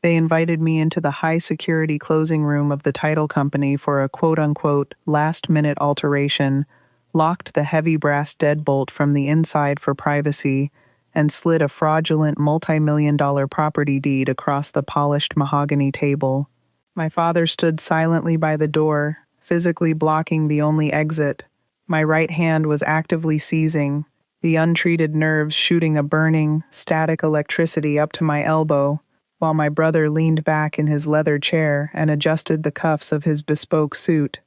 They invited me into the high-security closing room of the title company for a quote-unquote last-minute alteration, locked the heavy brass deadbolt from the inside for privacy, and slid a fraudulent multi-million-dollar property deed across the polished mahogany table. My father stood silently by the door, physically blocking the only exit. My right hand was actively seizing, the untreated nerves shooting a burning, static electricity up to my elbow, while my brother leaned back in his leather chair and adjusted the cuffs of his bespoke suit.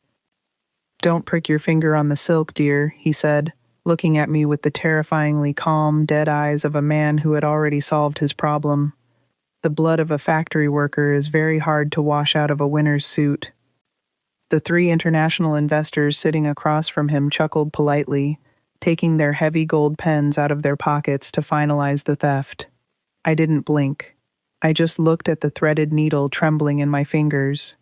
"Don't prick your finger on the silk, dear," he said, looking at me with the terrifyingly calm, dead eyes of a man who had already solved his problem. The blood of a factory worker is very hard to wash out of a winner's suit. The three international investors sitting across from him chuckled politely, taking their heavy gold pens out of their pockets to finalize the theft. I didn't blink. I just looked at the threaded needle trembling in my fingers.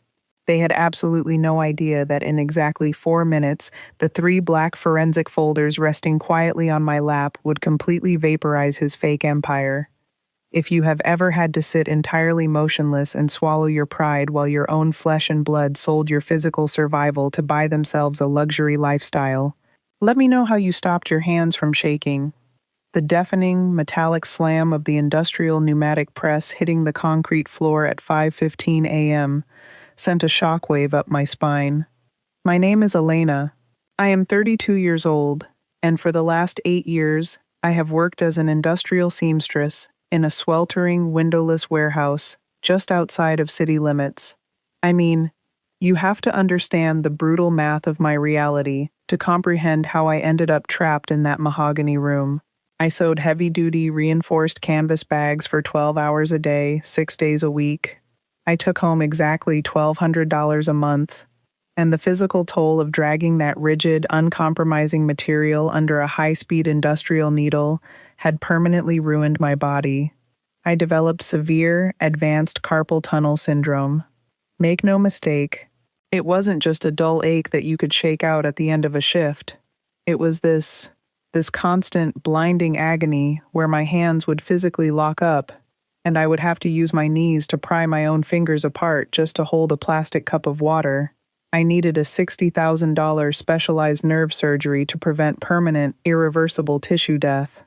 They had absolutely no idea that in exactly 4 minutes, the 3 black forensic folders resting quietly on my lap would completely vaporize his fake empire. If you have ever had to sit entirely motionless and swallow your pride while your own flesh and blood sold your physical survival to buy themselves a luxury lifestyle, let me know how you stopped your hands from shaking. The deafening, metallic slam of the industrial pneumatic press hitting the concrete floor at 5:15 a.m. sent a shockwave up my spine. My name is Elena. I am 32 years old, and for the last 8 years, I have worked as an industrial seamstress in a sweltering, windowless warehouse just outside of city limits. I mean, you have to understand the brutal math of my reality to comprehend how I ended up trapped in that mahogany room. I sewed heavy-duty, reinforced canvas bags for 12 hours a day, 6 days a week. I took home exactly $1,200 a month, and the physical toll of dragging that rigid, uncompromising material under a high-speed industrial needle had permanently ruined my body. I developed severe, advanced carpal tunnel syndrome. Make no mistake, it wasn't just a dull ache that you could shake out at the end of a shift. It was this constant, blinding agony where my hands would physically lock up, and I would have to use my knees to pry my own fingers apart just to hold a plastic cup of water. I needed a $60,000 specialized nerve surgery to prevent permanent, irreversible tissue death.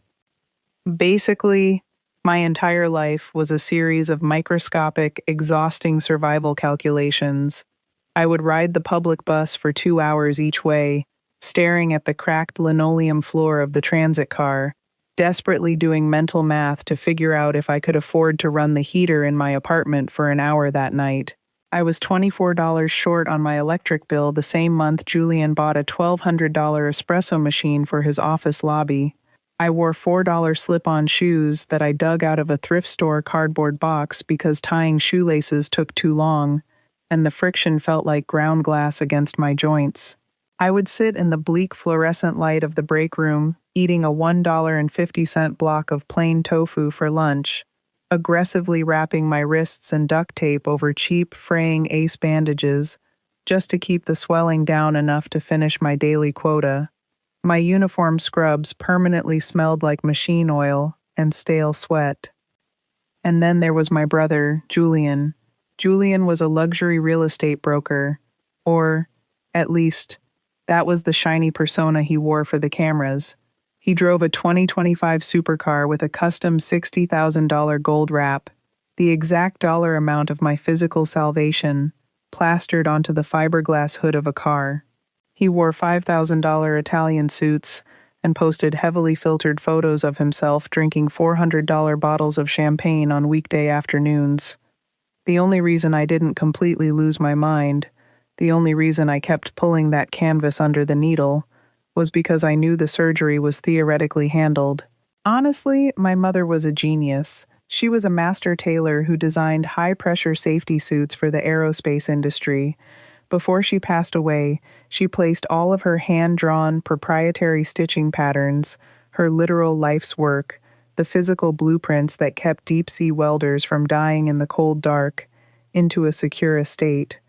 Basically, my entire life was a series of microscopic, exhausting survival calculations. I would ride the public bus for 2 hours each way, staring at the cracked linoleum floor of the transit car, desperately doing mental math to figure out if I could afford to run the heater in my apartment for an hour that night. I was $24 short on my electric bill the same month Julian bought a $1,200 espresso machine for his office lobby. I wore $4 slip-on shoes that I dug out of a thrift store cardboard box because tying shoelaces took too long, and the friction felt like ground glass against my joints. I would sit in the bleak fluorescent light of the break room, eating a $1.50 block of plain tofu for lunch, aggressively wrapping my wrists in duct tape over cheap, fraying ace bandages, just to keep the swelling down enough to finish my daily quota. My uniform scrubs permanently smelled like machine oil and stale sweat. And then there was my brother, Julian. Julian was a luxury real estate broker, or, at least, that was the shiny persona he wore for the cameras. He drove a 2025 supercar with a custom $60,000 gold wrap, the exact dollar amount of my physical salvation, plastered onto the fiberglass hood of a car. He wore $5,000 Italian suits and posted heavily filtered photos of himself drinking $400 bottles of champagne on weekday afternoons. The only reason I didn't completely lose my mind, the only reason I kept pulling that canvas under the needle, was because I knew the surgery was theoretically handled. Honestly, my mother was a genius. She was a master tailor who designed high-pressure safety suits for the aerospace industry. Before she passed away, she placed all of her hand-drawn, proprietary stitching patterns, her literal life's work, the physical blueprints that kept deep-sea welders from dying in the cold dark, into a secure estate.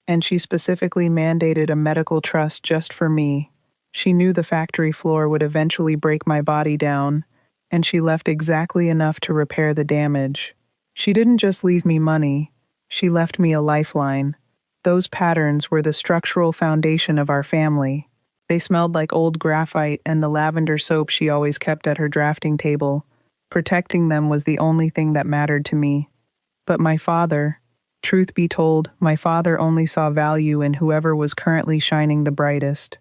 And she specifically mandated a medical trust just for me. She knew the factory floor would eventually break my body down, and she left exactly enough to repair the damage. She didn't just leave me money, she left me a lifeline. Those patterns were the structural foundation of our family. They smelled like old graphite and the lavender soap she always kept at her drafting table. Protecting them was the only thing that mattered to me. But my father, truth be told, my father only saw value in whoever was currently shining the brightest.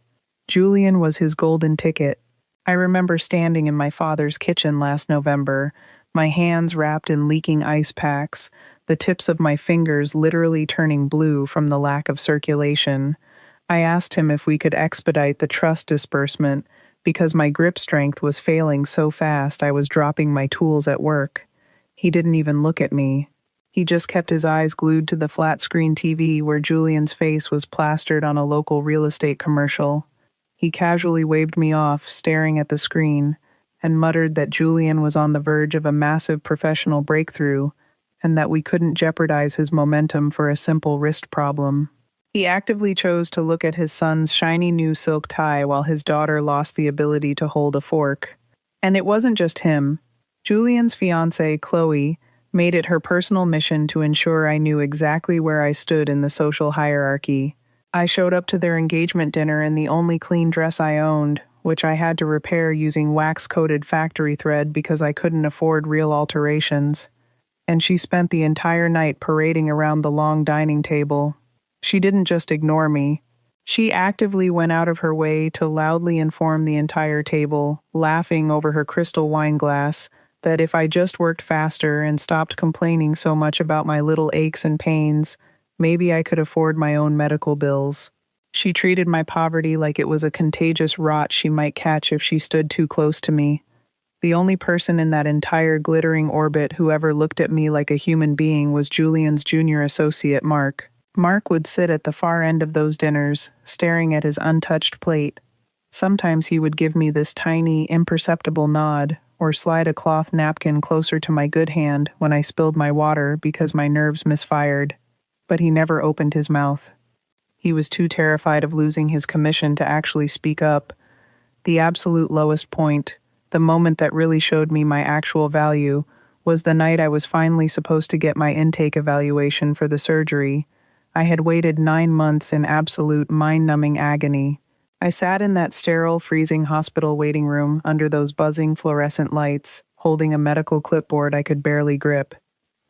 Julian was his golden ticket. I remember standing in my father's kitchen last November, my hands wrapped in leaking ice packs, the tips of my fingers literally turning blue from the lack of circulation. I asked him if we could expedite the trust disbursement because my grip strength was failing so fast I was dropping my tools at work. He didn't even look at me. He just kept his eyes glued to the flat-screen TV where Julian's face was plastered on a local real estate commercial. He casually waved me off, staring at the screen, and muttered that Julian was on the verge of a massive professional breakthrough and that we couldn't jeopardize his momentum for a simple wrist problem. He actively chose to look at his son's shiny new silk tie while his daughter lost the ability to hold a fork. And it wasn't just him. Julian's fiancée, Chloe, made it her personal mission to ensure I knew exactly where I stood in the social hierarchy. I showed up to their engagement dinner in the only clean dress I owned, which I had to repair using wax-coated factory thread because I couldn't afford real alterations. And she spent the entire night parading around the long dining table. She didn't just ignore me. She actively went out of her way to loudly inform the entire table, laughing over her crystal wine glass, that if I just worked faster and stopped complaining so much about my little aches and pains, maybe I could afford my own medical bills. She treated my poverty like it was a contagious rot she might catch if she stood too close to me. The only person in that entire glittering orbit who ever looked at me like a human being was Julian's junior associate, Mark. Mark would sit at the far end of those dinners, staring at his untouched plate. Sometimes he would give me this tiny, imperceptible nod, or slide a cloth napkin closer to my good hand when I spilled my water because my nerves misfired. But he never opened his mouth. He was too terrified of losing his commission to actually speak up. The absolute lowest point, the moment that really showed me my actual value, was the night I was finally supposed to get my intake evaluation for the surgery. I had waited 9 months in absolute mind-numbing agony. I sat in that sterile, freezing hospital waiting room under those buzzing fluorescent lights, holding a medical clipboard I could barely grip.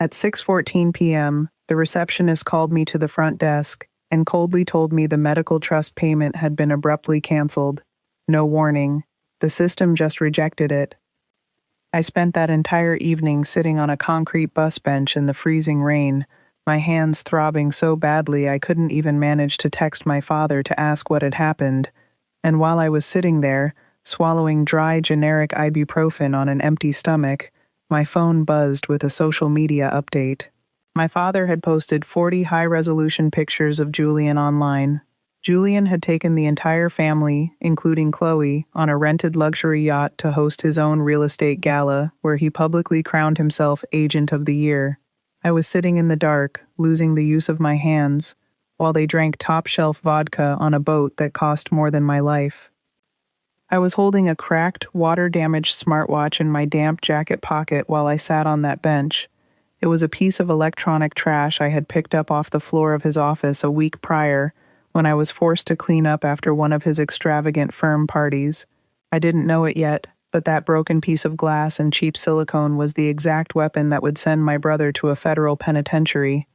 At 6:14 p.m., the receptionist called me to the front desk and coldly told me the medical trust payment had been abruptly canceled. No warning. The system just rejected it. I spent that entire evening sitting on a concrete bus bench in the freezing rain, my hands throbbing so badly I couldn't even manage to text my father to ask what had happened. And while I was sitting there, swallowing dry, generic ibuprofen on an empty stomach, my phone buzzed with a social media update. My father had posted 40 high-resolution pictures of Julian online. Julian had taken the entire family, including Chloe, on a rented luxury yacht to host his own real estate gala, where he publicly crowned himself Agent of the Year. I was sitting in the dark, losing the use of my hands, while they drank top-shelf vodka on a boat that cost more than my life. I was holding a cracked, water-damaged smartwatch in my damp jacket pocket while I sat on that bench. It was a piece of electronic trash I had picked up off the floor of his office a week prior, when I was forced to clean up after one of his extravagant firm parties. I didn't know it yet, but that broken piece of glass and cheap silicone was the exact weapon that would send my brother to a federal penitentiary.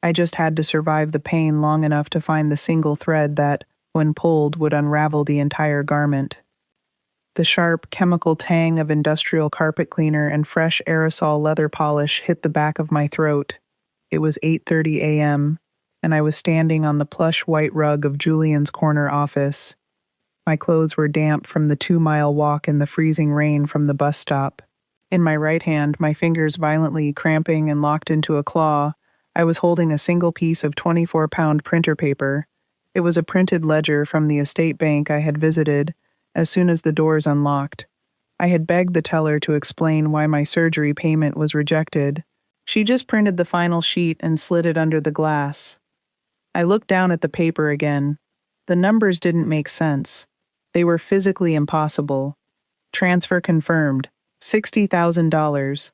I just had to survive the pain long enough to find the single thread that, when pulled, would unravel the entire garment. The sharp, chemical tang of industrial carpet cleaner and fresh aerosol leather polish hit the back of my throat. It was 8:30 a.m., and I was standing on the plush white rug of Julian's corner office. My clothes were damp from the 2-mile walk in the freezing rain from the bus stop. In my right hand, my fingers violently cramping and locked into a claw, I was holding a single piece of 24-pound printer paper. It was a printed ledger from the estate bank I had visited as soon as the doors unlocked. I had begged the teller to explain why my surgery payment was rejected. She just printed the final sheet and slid it under the glass. I looked down at the paper again. The numbers didn't make sense. They were physically impossible. Transfer confirmed. $60,000.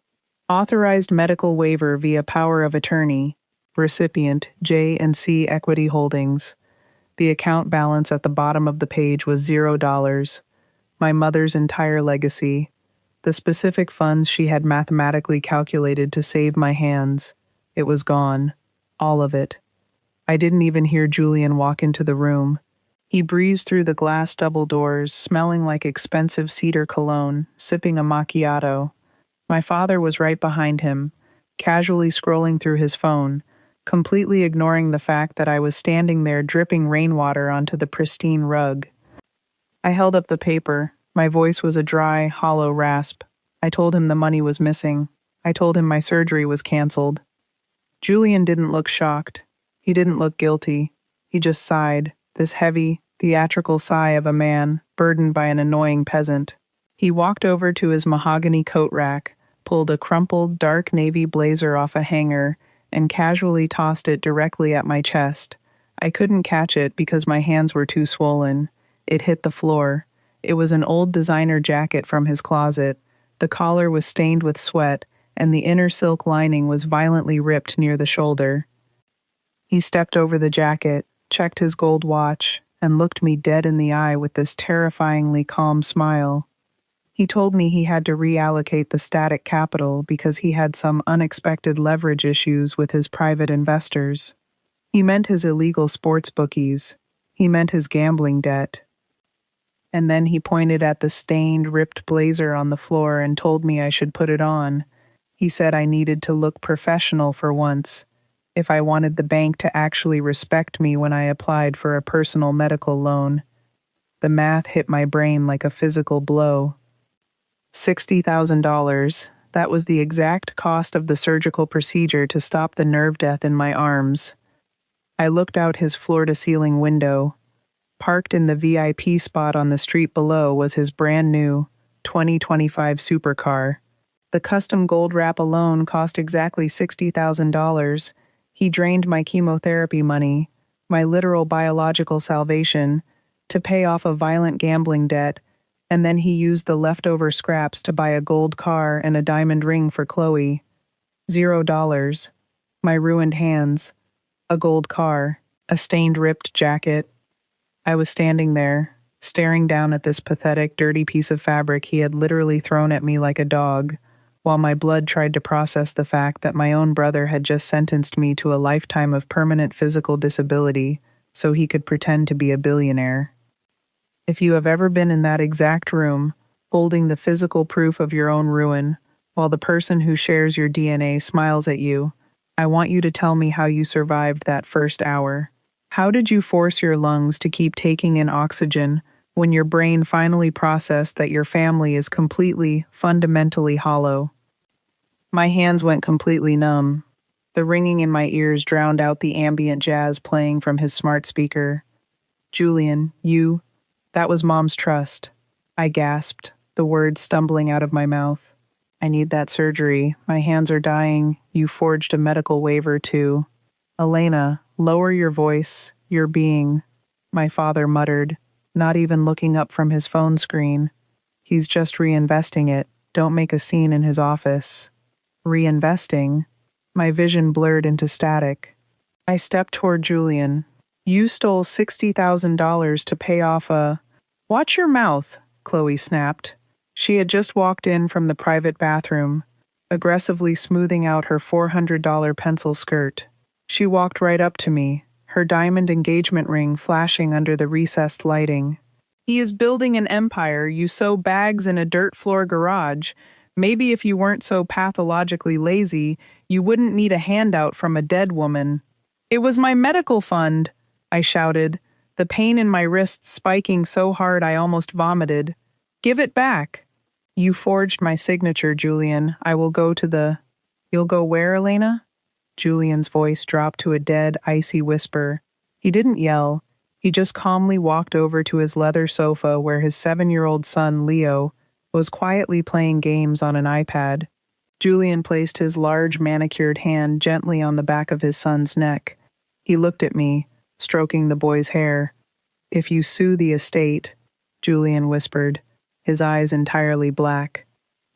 Authorized medical waiver via power of attorney. Recipient, J&C Equity Holdings. The account balance at the bottom of the page was $0. My mother's entire legacy. The specific funds she had mathematically calculated to save my hands. It was gone. All of it. I didn't even hear Julian walk into the room. He breezed through the glass double doors, smelling like expensive cedar cologne, sipping a macchiato. My father was right behind him, casually scrolling through his phone, completely ignoring the fact that I was standing there dripping rainwater onto the pristine rug. I held up the paper. My voice was a dry, hollow rasp. I told him the money was missing. I told him my surgery was canceled. Julian didn't look shocked. He didn't look guilty. He just sighed, this heavy, theatrical sigh of a man burdened by an annoying peasant. He walked over to his mahogany coat rack, pulled a crumpled, dark navy blazer off a hanger, and casually tossed it directly at my chest. I couldn't catch it because my hands were too swollen. It hit the floor. It was an old designer jacket from his closet. The collar was stained with sweat, and the inner silk lining was violently ripped near the shoulder. He stepped over the jacket, checked his gold watch, and looked me dead in the eye with this terrifyingly calm smile. He told me he had to reallocate the static capital because he had some unexpected leverage issues with his private investors. He meant his illegal sports bookies. He meant his gambling debt. And then he pointed at the stained, ripped blazer on the floor and told me I should put it on. He said I needed to look professional for once, if I wanted the bank to actually respect me when I applied for a personal medical loan. The math hit my brain like a physical blow. $60,000. That was the exact cost of the surgical procedure to stop the nerve death in my arms. I looked out his floor-to-ceiling window. Parked in the VIP spot on the street below was his brand-new 2025 supercar. The custom gold wrap alone cost exactly $60,000. He drained my chemotherapy money, my literal biological salvation, to pay off a violent gambling debt, and then he used the leftover scraps to buy a gold car and a diamond ring for Chloe. $0. My ruined hands. A gold car. A stained ripped jacket. I was standing there, staring down at this pathetic, dirty piece of fabric he had literally thrown at me like a dog, while my blood tried to process the fact that my own brother had just sentenced me to a lifetime of permanent physical disability so he could pretend to be a billionaire. If you have ever been in that exact room, holding the physical proof of your own ruin, while the person who shares your DNA smiles at you, I want you to tell me how you survived that first hour. How did you force your lungs to keep taking in oxygen when your brain finally processed that your family is completely, fundamentally hollow? My hands went completely numb. The ringing in my ears drowned out the ambient jazz playing from his smart speaker. Julian, that was Mom's trust. I gasped, the words stumbling out of my mouth. I need that surgery. My hands are dying. You forged a medical waiver too. Elena, lower your voice. You're being, my father muttered, not even looking up from his phone screen. He's just reinvesting it. Don't make a scene in his office. Reinvesting? My vision blurred into static. I stepped toward Julian. You stole $60,000 to pay off a... Watch your mouth, Chloe snapped. She had just walked in from the private bathroom, aggressively smoothing out her $400 pencil skirt. She walked right up to me, her diamond engagement ring flashing under the recessed lighting. He is building an empire. You sew bags in a dirt floor garage. Maybe if you weren't so pathologically lazy, you wouldn't need a handout from a dead woman. It was my medical fund, I shouted, the pain in my wrists spiking so hard I almost vomited. Give it back. You forged my signature, Julian. I will go to the... You'll go where, Elena? Julian's voice dropped to a dead, icy whisper. He didn't yell. He just calmly walked over to his leather sofa where his 7-year-old son, Leo, was quietly playing games on an iPad. Julian placed his large, manicured hand gently on the back of his son's neck. He looked at me, stroking the boy's hair. If you sue the estate, Julian whispered, his eyes entirely black,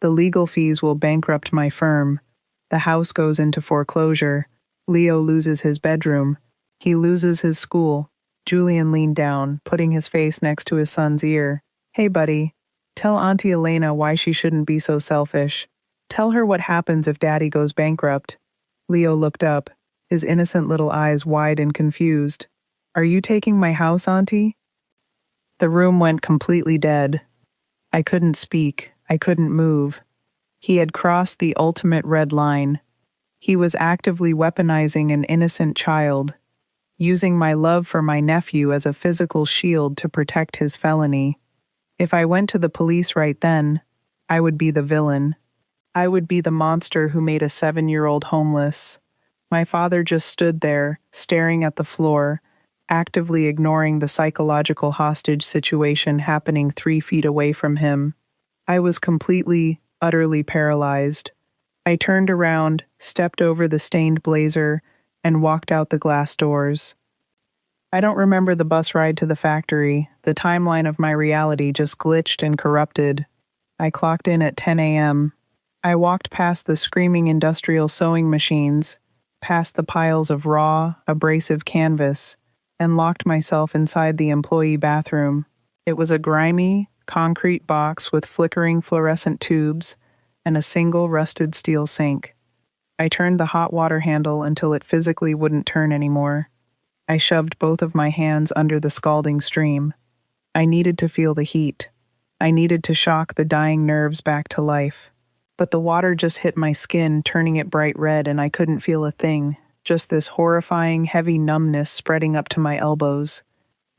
The legal fees will bankrupt my firm. The house goes into foreclosure. Leo loses his bedroom. He loses his school. Julian leaned down, putting his face next to his son's ear. Hey, buddy. Tell Auntie Elena why she shouldn't be so selfish. Tell her what happens if Daddy goes bankrupt. Leo looked up, his innocent little eyes wide and confused. Are you taking my house, Auntie? The room went completely dead. I couldn't speak. I couldn't move. He had crossed the ultimate red line. He was actively weaponizing an innocent child, using my love for my nephew as a physical shield to protect his felony. If I went to the police right then, I would be the villain. I would be the monster who made a 7-year-old homeless. My father just stood there, staring at the floor, actively ignoring the psychological hostage situation happening 3 feet away from him. I was completely, utterly paralyzed. I turned around, stepped over the stained blazer, and walked out the glass doors. I don't remember the bus ride to the factory. The timeline of my reality just glitched and corrupted. I clocked in at 10 a.m. I walked past the screaming industrial sewing machines, past the piles of raw, abrasive canvas, and locked myself inside the employee bathroom. It was a grimy, concrete box with flickering fluorescent tubes and a single rusted steel sink. I turned the hot water handle until it physically wouldn't turn anymore. I shoved both of my hands under the scalding stream. I needed to feel the heat. I needed to shock the dying nerves back to life. But the water just hit my skin, turning it bright red, and I couldn't feel a thing, just this horrifying, heavy numbness spreading up to my elbows.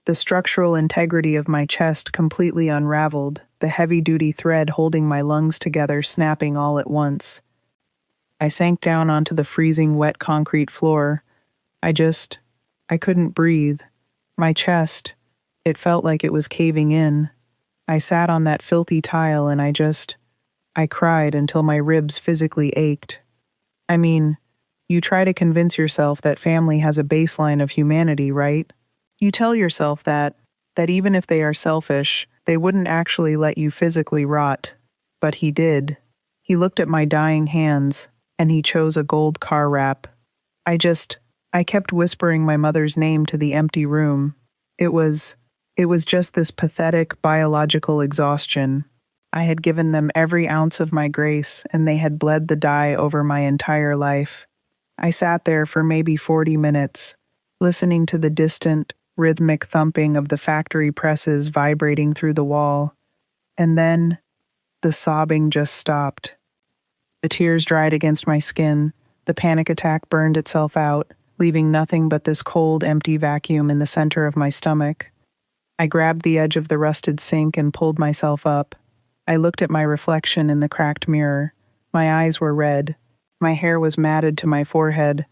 The structural integrity of my chest completely unraveled, the heavy-duty thread holding my lungs together snapping all at once. I sank down onto the freezing wet concrete floor. I couldn't breathe. My chest, it felt like it was caving in. I sat on that filthy tile and I cried until my ribs physically ached. I mean, you try to convince yourself that family has a baseline of humanity, right? You tell yourself that even if they are selfish, they wouldn't actually let you physically rot. But he did. He looked at my dying hands, and he chose a gold car wrap. I kept whispering my mother's name to the empty room. It was just this pathetic biological exhaustion. I had given them every ounce of my grace, and they had bled the dye over my entire life. I sat there for maybe 40 minutes, listening to the distant, rhythmic thumping of the factory presses vibrating through the wall. And then, the sobbing just stopped. The tears dried against my skin. The panic attack burned itself out, leaving nothing but this cold, empty vacuum in the center of my stomach. I grabbed the edge of the rusted sink and pulled myself up. I looked at my reflection in the cracked mirror. My eyes were red. My hair was matted to my forehead.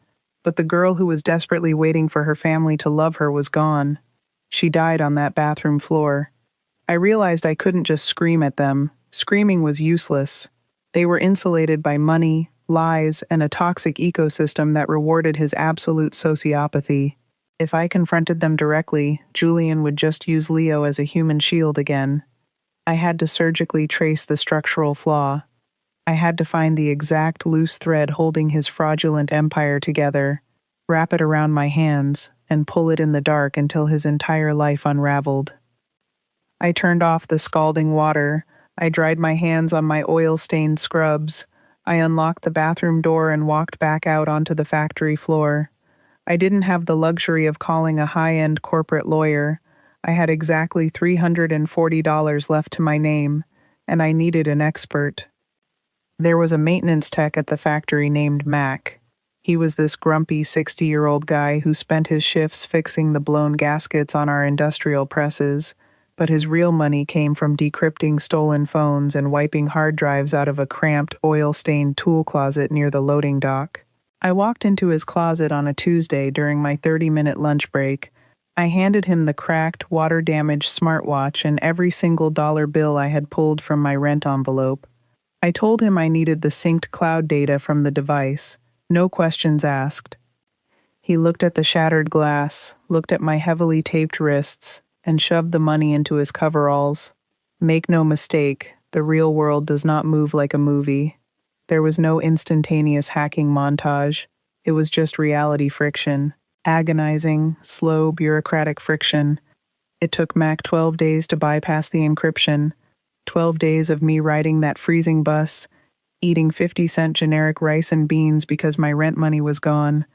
But the girl who was desperately waiting for her family to love her was gone. She died on that bathroom floor. I realized I couldn't just scream at them. Screaming was useless. They were insulated by money, lies, and a toxic ecosystem that rewarded his absolute sociopathy. If I confronted them directly, Julian would just use Leo as a human shield again. I had to surgically trace the structural flaw. I had to find the exact loose thread holding his fraudulent empire together, wrap it around my hands, and pull it in the dark until his entire life unraveled. I turned off the scalding water. I dried my hands on my oil-stained scrubs. I unlocked the bathroom door and walked back out onto the factory floor. I didn't have the luxury of calling a high-end corporate lawyer. I had exactly $340 left to my name, and I needed an expert. There was a maintenance tech at the factory named Mac. He was this grumpy 60-year-old guy who spent his shifts fixing the blown gaskets on our industrial presses, but his real money came from decrypting stolen phones and wiping hard drives out of a cramped, oil-stained tool closet near the loading dock. I walked into his closet on a Tuesday during my 30-minute lunch break. I handed him the cracked, water-damaged smartwatch and every single dollar bill I had pulled from my rent envelope. I told him I needed the synced cloud data from the device, no questions asked. He looked at the shattered glass, looked at my heavily taped wrists, and shoved the money into his coveralls. Make no mistake, the real world does not move like a movie. There was no instantaneous hacking montage. It was just reality friction. Agonizing, slow, bureaucratic friction. It took Mac 12 days to bypass the encryption. 12 days of me riding that freezing bus, eating 50-cent generic rice and beans because my rent money was gone,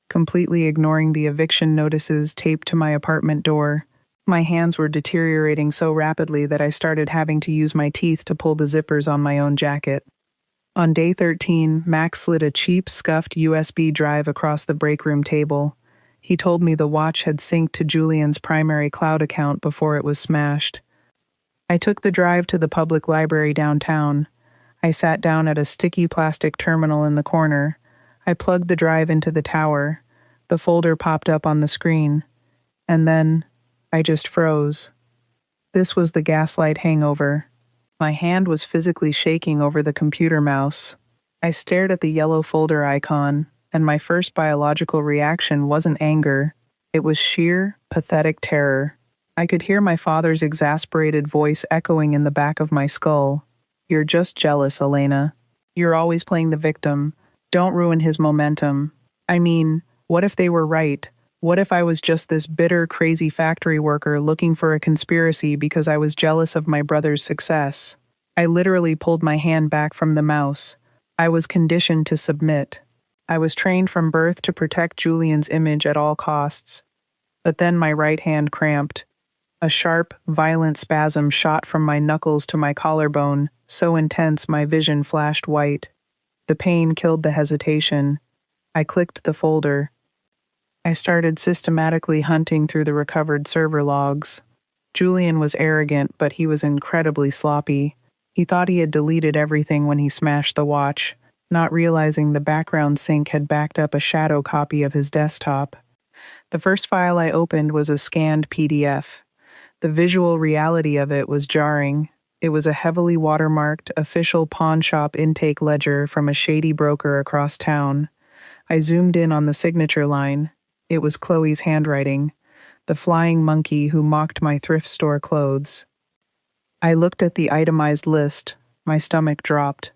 completely ignoring the eviction notices taped to my apartment door. My hands were deteriorating so rapidly that I started having to use my teeth to pull the zippers on my own jacket. On day 13, Max slid a cheap, scuffed USB drive across the break room table. He told me the watch had synced to Julian's primary cloud account before it was smashed. I took the drive to the public library downtown. I sat down at a sticky plastic terminal in the corner. I plugged the drive into the tower. The folder popped up on the screen. And then, I just froze. This was the gaslight hangover. My hand was physically shaking over the computer mouse. I stared at the yellow folder icon, and my first biological reaction wasn't anger. It was sheer, pathetic terror. I could hear my father's exasperated voice echoing in the back of my skull. "You're just jealous, Elena. You're always playing the victim. Don't ruin his momentum. I mean, what if they were right? What if I was just this bitter, crazy factory worker looking for a conspiracy because I was jealous of my brother's success?" I literally pulled my hand back from the mouse. I was conditioned to submit. I was trained from birth to protect Julian's image at all costs. But then my right hand cramped. A sharp, violent spasm shot from my knuckles to my collarbone, so intense my vision flashed white. The pain killed the hesitation. I clicked the folder. I started systematically hunting through the recovered server logs. Julian was arrogant, but he was incredibly sloppy. He thought he had deleted everything when he smashed the watch, not realizing the background sync had backed up a shadow copy of his desktop. The first file I opened was a scanned PDF. The visual reality of it was jarring. It was a heavily watermarked, official pawn shop intake ledger from a shady broker across town. I zoomed in on the signature line. It was Chloe's handwriting, the flying monkey who mocked my thrift store clothes. I looked at the itemized list. My stomach dropped.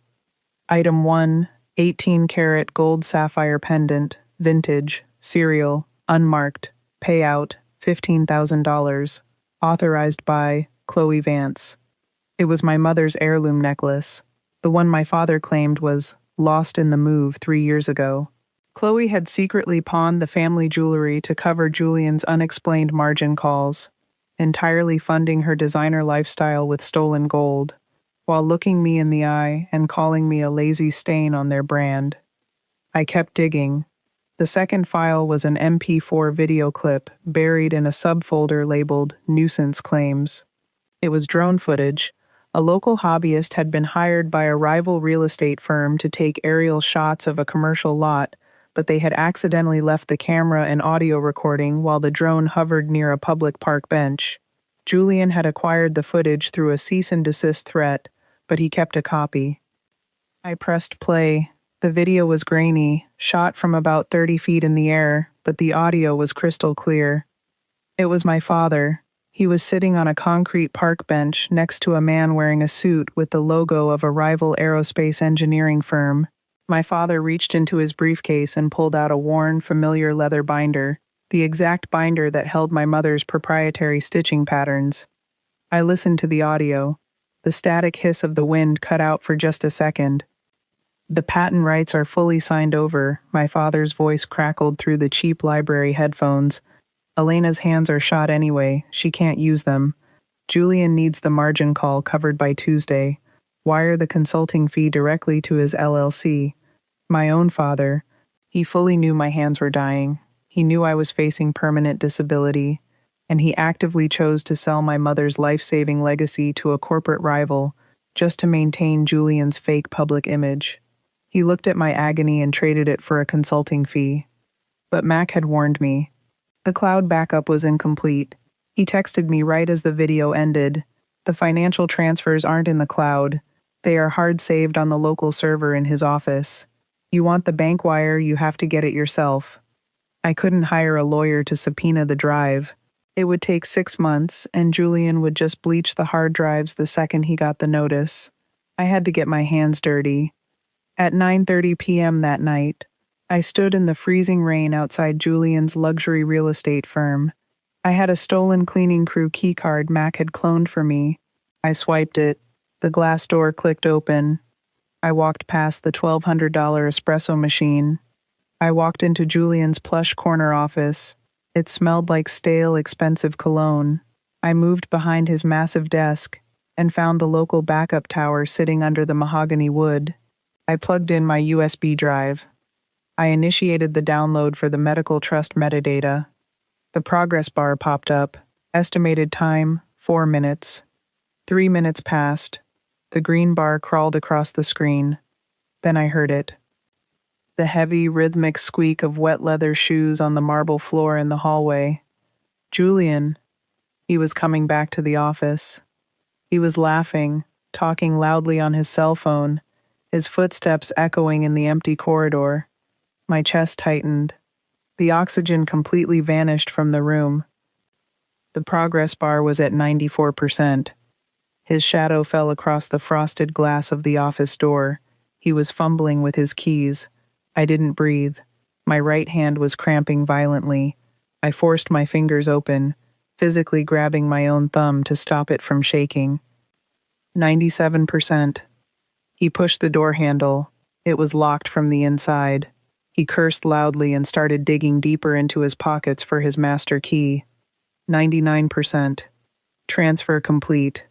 Item 1, 18-karat gold sapphire pendant, vintage, serial, unmarked, payout, $15,000, authorized by Chloe Vance. It was my mother's heirloom necklace. The one my father claimed was lost in the move 3 years ago. Chloe had secretly pawned the family jewelry to cover Julian's unexplained margin calls, entirely funding her designer lifestyle with stolen gold, while looking me in the eye and calling me a lazy stain on their brand. I kept digging. The second file was an MP4 video clip buried in a subfolder labeled Nuisance Claims. It was drone footage. A local hobbyist had been hired by a rival real estate firm to take aerial shots of a commercial lot, but they had accidentally left the camera and audio recording while the drone hovered near a public park bench. Julian had acquired the footage through a cease and desist threat, but he kept a copy. I pressed play. The video was grainy, shot from about 30 feet in the air, but the audio was crystal clear. It was my father. He was sitting on a concrete park bench next to a man wearing a suit with the logo of a rival aerospace engineering firm. My father reached into his briefcase and pulled out a worn, familiar leather binder, the exact binder that held my mother's proprietary stitching patterns. I listened to the audio. The static hiss of the wind cut out for just a second. "The patent rights are fully signed over," my father's voice crackled through the cheap library headphones. "Elena's hands are shot anyway. She can't use them. Julian needs the margin call covered by Tuesday. Wire the consulting fee directly to his LLC. My own father. He fully knew my hands were dying. He knew I was facing permanent disability, and he actively chose to sell my mother's life-saving legacy to a corporate rival just to maintain Julian's fake public image. He looked at my agony and traded it for a consulting fee. But Mac had warned me. The cloud backup was incomplete. He texted me right as the video ended. "The financial transfers aren't in the cloud. They are hard-saved on the local server in his office. You want the bank wire, you have to get it yourself." I couldn't hire a lawyer to subpoena the drive. It would take 6 months, and Julian would just bleach the hard drives the second he got the notice. I had to get my hands dirty. At 9:30 p.m. that night, I stood in the freezing rain outside Julian's luxury real estate firm. I had a stolen cleaning crew keycard Mac had cloned for me. I swiped it. The glass door clicked open. I walked past the $1,200 espresso machine. I walked into Julian's plush corner office. It smelled like stale, expensive cologne. I moved behind his massive desk and found the local backup tower sitting under the mahogany wood. I plugged in my USB drive. I initiated the download for the medical trust metadata. The progress bar popped up. Estimated time, 4 minutes. 3 minutes passed. The green bar crawled across the screen. Then I heard it. The heavy, rhythmic squeak of wet leather shoes on the marble floor in the hallway. Julian. He was coming back to the office. He was laughing, talking loudly on his cell phone, his footsteps echoing in the empty corridor. My chest tightened. The oxygen completely vanished from the room. The progress bar was at 94%. His shadow fell across the frosted glass of the office door. He was fumbling with his keys. I didn't breathe. My right hand was cramping violently. I forced my fingers open, physically grabbing my own thumb to stop it from shaking. 97%. He pushed the door handle. It was locked from the inside. He cursed loudly and started digging deeper into his pockets for his master key. 99%. Transfer complete.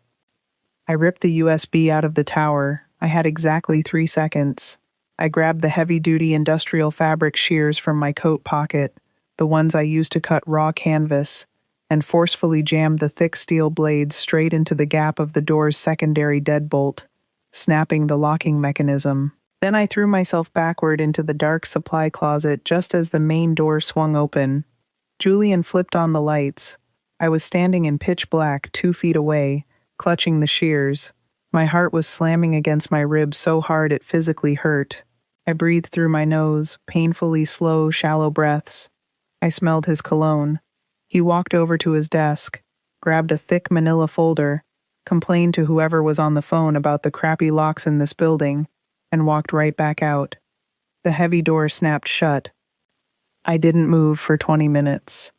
I ripped the USB out of the tower. I had exactly 3 seconds. I grabbed the heavy-duty industrial fabric shears from my coat pocket, the ones I used to cut raw canvas, and forcefully jammed the thick steel blades straight into the gap of the door's secondary deadbolt, snapping the locking mechanism. Then I threw myself backward into the dark supply closet just as the main door swung open. Julian flipped on the lights. I was standing in pitch black 2 feet away, clutching the shears. My heart was slamming against my ribs so hard it physically hurt. I breathed through my nose, painfully slow, shallow breaths. I smelled his cologne. He walked over to his desk, grabbed a thick manila folder, complained to whoever was on the phone about the crappy locks in this building, and walked right back out. The heavy door snapped shut. I didn't move for 20 minutes.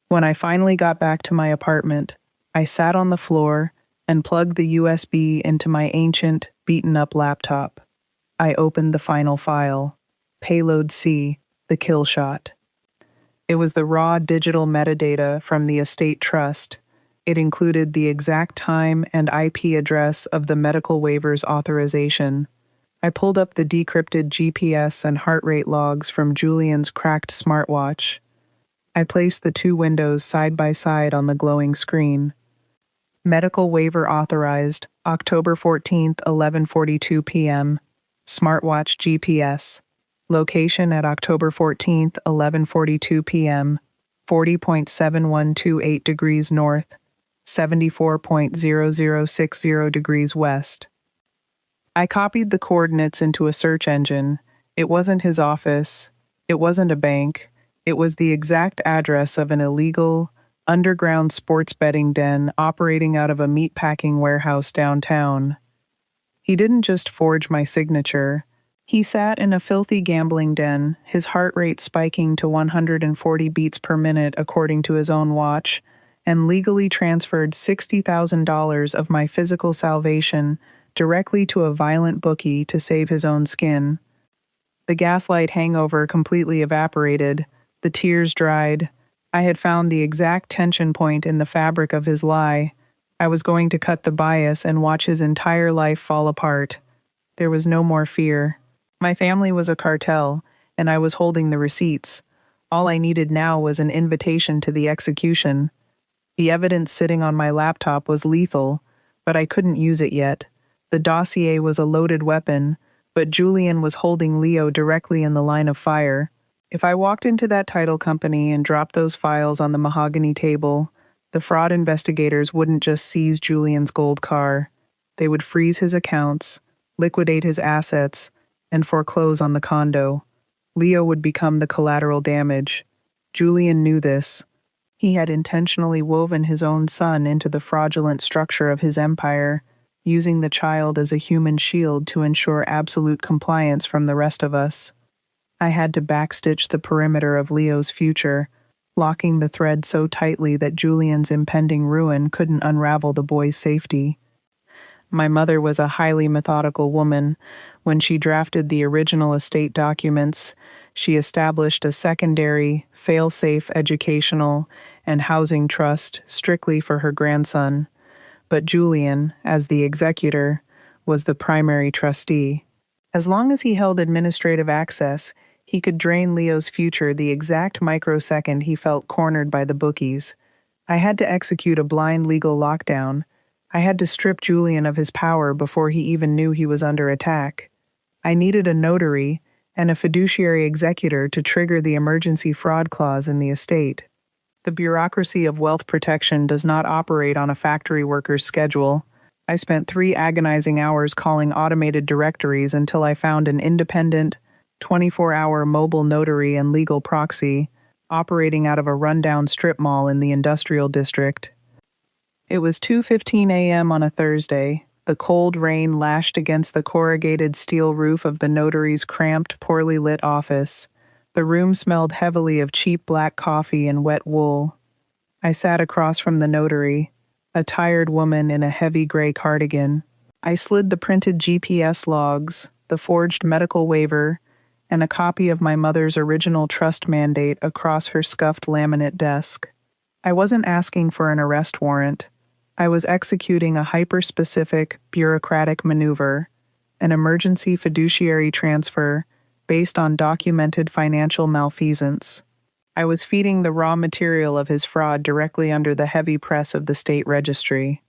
When I finally got back to my apartment, I sat on the floor and plugged the USB into my ancient, beaten-up laptop. I opened the final file, Payload C, the kill shot. It was the raw digital metadata from the estate trust. It included the exact time and IP address of the medical waiver's authorization. I pulled up the decrypted GPS and heart rate logs from Julian's cracked smartwatch. I placed the 2 windows side by side on the glowing screen. Medical waiver authorized, October 14th, 11:42 p.m. Smartwatch GPS. Location at October 14th, 11:42 p.m. 40.7128 degrees north, 74.0060 degrees west. I copied the coordinates into a search engine. It wasn't his office. It wasn't a bank. It was the exact address of an illegal, underground sports betting den operating out of a meatpacking warehouse downtown. He didn't just forge my signature. He sat in a filthy gambling den, his heart rate spiking to 140 beats per minute according to his own watch, and legally transferred $60,000 of my physical salvation directly to a violent bookie to save his own skin. The gaslight hangover completely evaporated. The tears dried. I had found the exact tension point in the fabric of his lie. I was going to cut the bias and watch his entire life fall apart. There was no more fear. My family was a cartel, and I was holding the receipts. All I needed now was an invitation to the execution. The evidence sitting on my laptop was lethal, but I couldn't use it yet. The dossier was a loaded weapon, but Julian was holding Leo directly in the line of fire. If I walked into that title company and dropped those files on the mahogany table, the fraud investigators wouldn't just seize Julian's gold car. They would freeze his accounts, liquidate his assets, and foreclose on the condo. Leo would become the collateral damage. Julian knew this. He had intentionally woven his own son into the fraudulent structure of his empire. using the child as a human shield to ensure absolute compliance from the rest of us. I had to backstitch the perimeter of Leo's future, locking the thread so tightly that Julian's impending ruin couldn't unravel the boy's safety. My mother was a highly methodical woman. When she drafted the original estate documents, she established a secondary, fail-safe educational and housing trust strictly for her grandson. But Julian, as the executor, was the primary trustee. As long as he held administrative access, he could drain Leo's future the exact microsecond he felt cornered by the bookies. I had to execute a blind legal lockdown. I had to strip Julian of his power before he even knew he was under attack. I needed a notary and a fiduciary executor to trigger the emergency fraud clause in the estate. The bureaucracy of wealth protection does not operate on a factory worker's schedule. I spent 3 agonizing hours calling automated directories until I found an independent, 24-hour mobile notary and legal proxy operating out of a rundown strip mall in the industrial district. It was 2:15 a.m. on a Thursday. The cold rain lashed against the corrugated steel roof of the notary's cramped, poorly lit office. The room smelled heavily of cheap black coffee and wet wool. I sat across from the notary, a tired woman in a heavy gray cardigan. I slid the printed GPS logs, the forged medical waiver, and a copy of my mother's original trust mandate across her scuffed laminate desk. I wasn't asking for an arrest warrant. I was executing a hyper-specific, bureaucratic maneuver, an emergency fiduciary transfer based on documented financial malfeasance. I was feeding the raw material of his fraud directly under the heavy press of the state registry.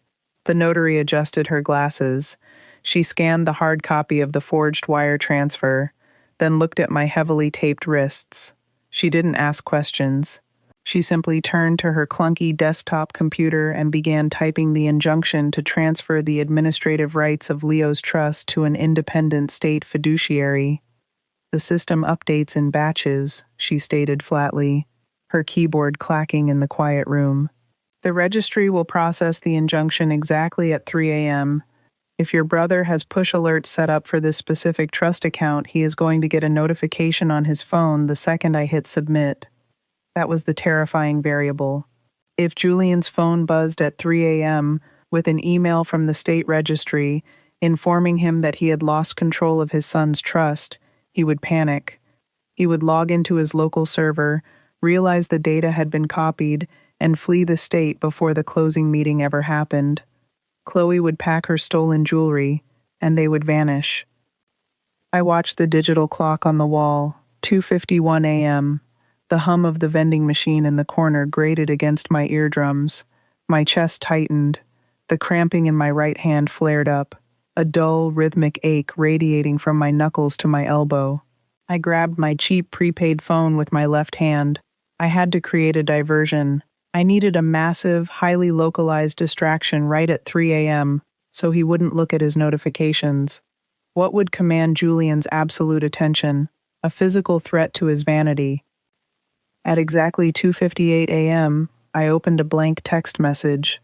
The notary adjusted her glasses. She scanned the hard copy of the forged wire transfer, then looked at my heavily taped wrists. She didn't ask questions. She simply turned to her clunky desktop computer and began typing the injunction to transfer the administrative rights of Leo's trust to an independent state fiduciary. The system updates in batches, she stated flatly, her keyboard clacking in the quiet room. The registry will process the injunction exactly at 3 a.m. If your brother has push alerts set up for this specific trust account, he is going to get a notification on his phone the second I hit submit. That was the terrifying variable. If Julian's phone buzzed at 3 a.m. with an email from the state registry informing him that he had lost control of his son's trust, he would panic. He would log into his local server, realize the data had been copied, and flee the state before the closing meeting ever happened. Chloe would pack her stolen jewelry, and they would vanish. I watched the digital clock on the wall, 2:51 a.m. The hum of the vending machine in the corner grated against my eardrums. My chest tightened. The cramping in my right hand flared up, a dull, rhythmic ache radiating from my knuckles to my elbow. I grabbed my cheap prepaid phone with my left hand. I had to create a diversion. I needed a massive, highly localized distraction right at 3 a.m. so he wouldn't look at his notifications. What would command Julian's absolute attention? A physical threat to his vanity. At exactly 2:58 a.m., I opened a blank text message.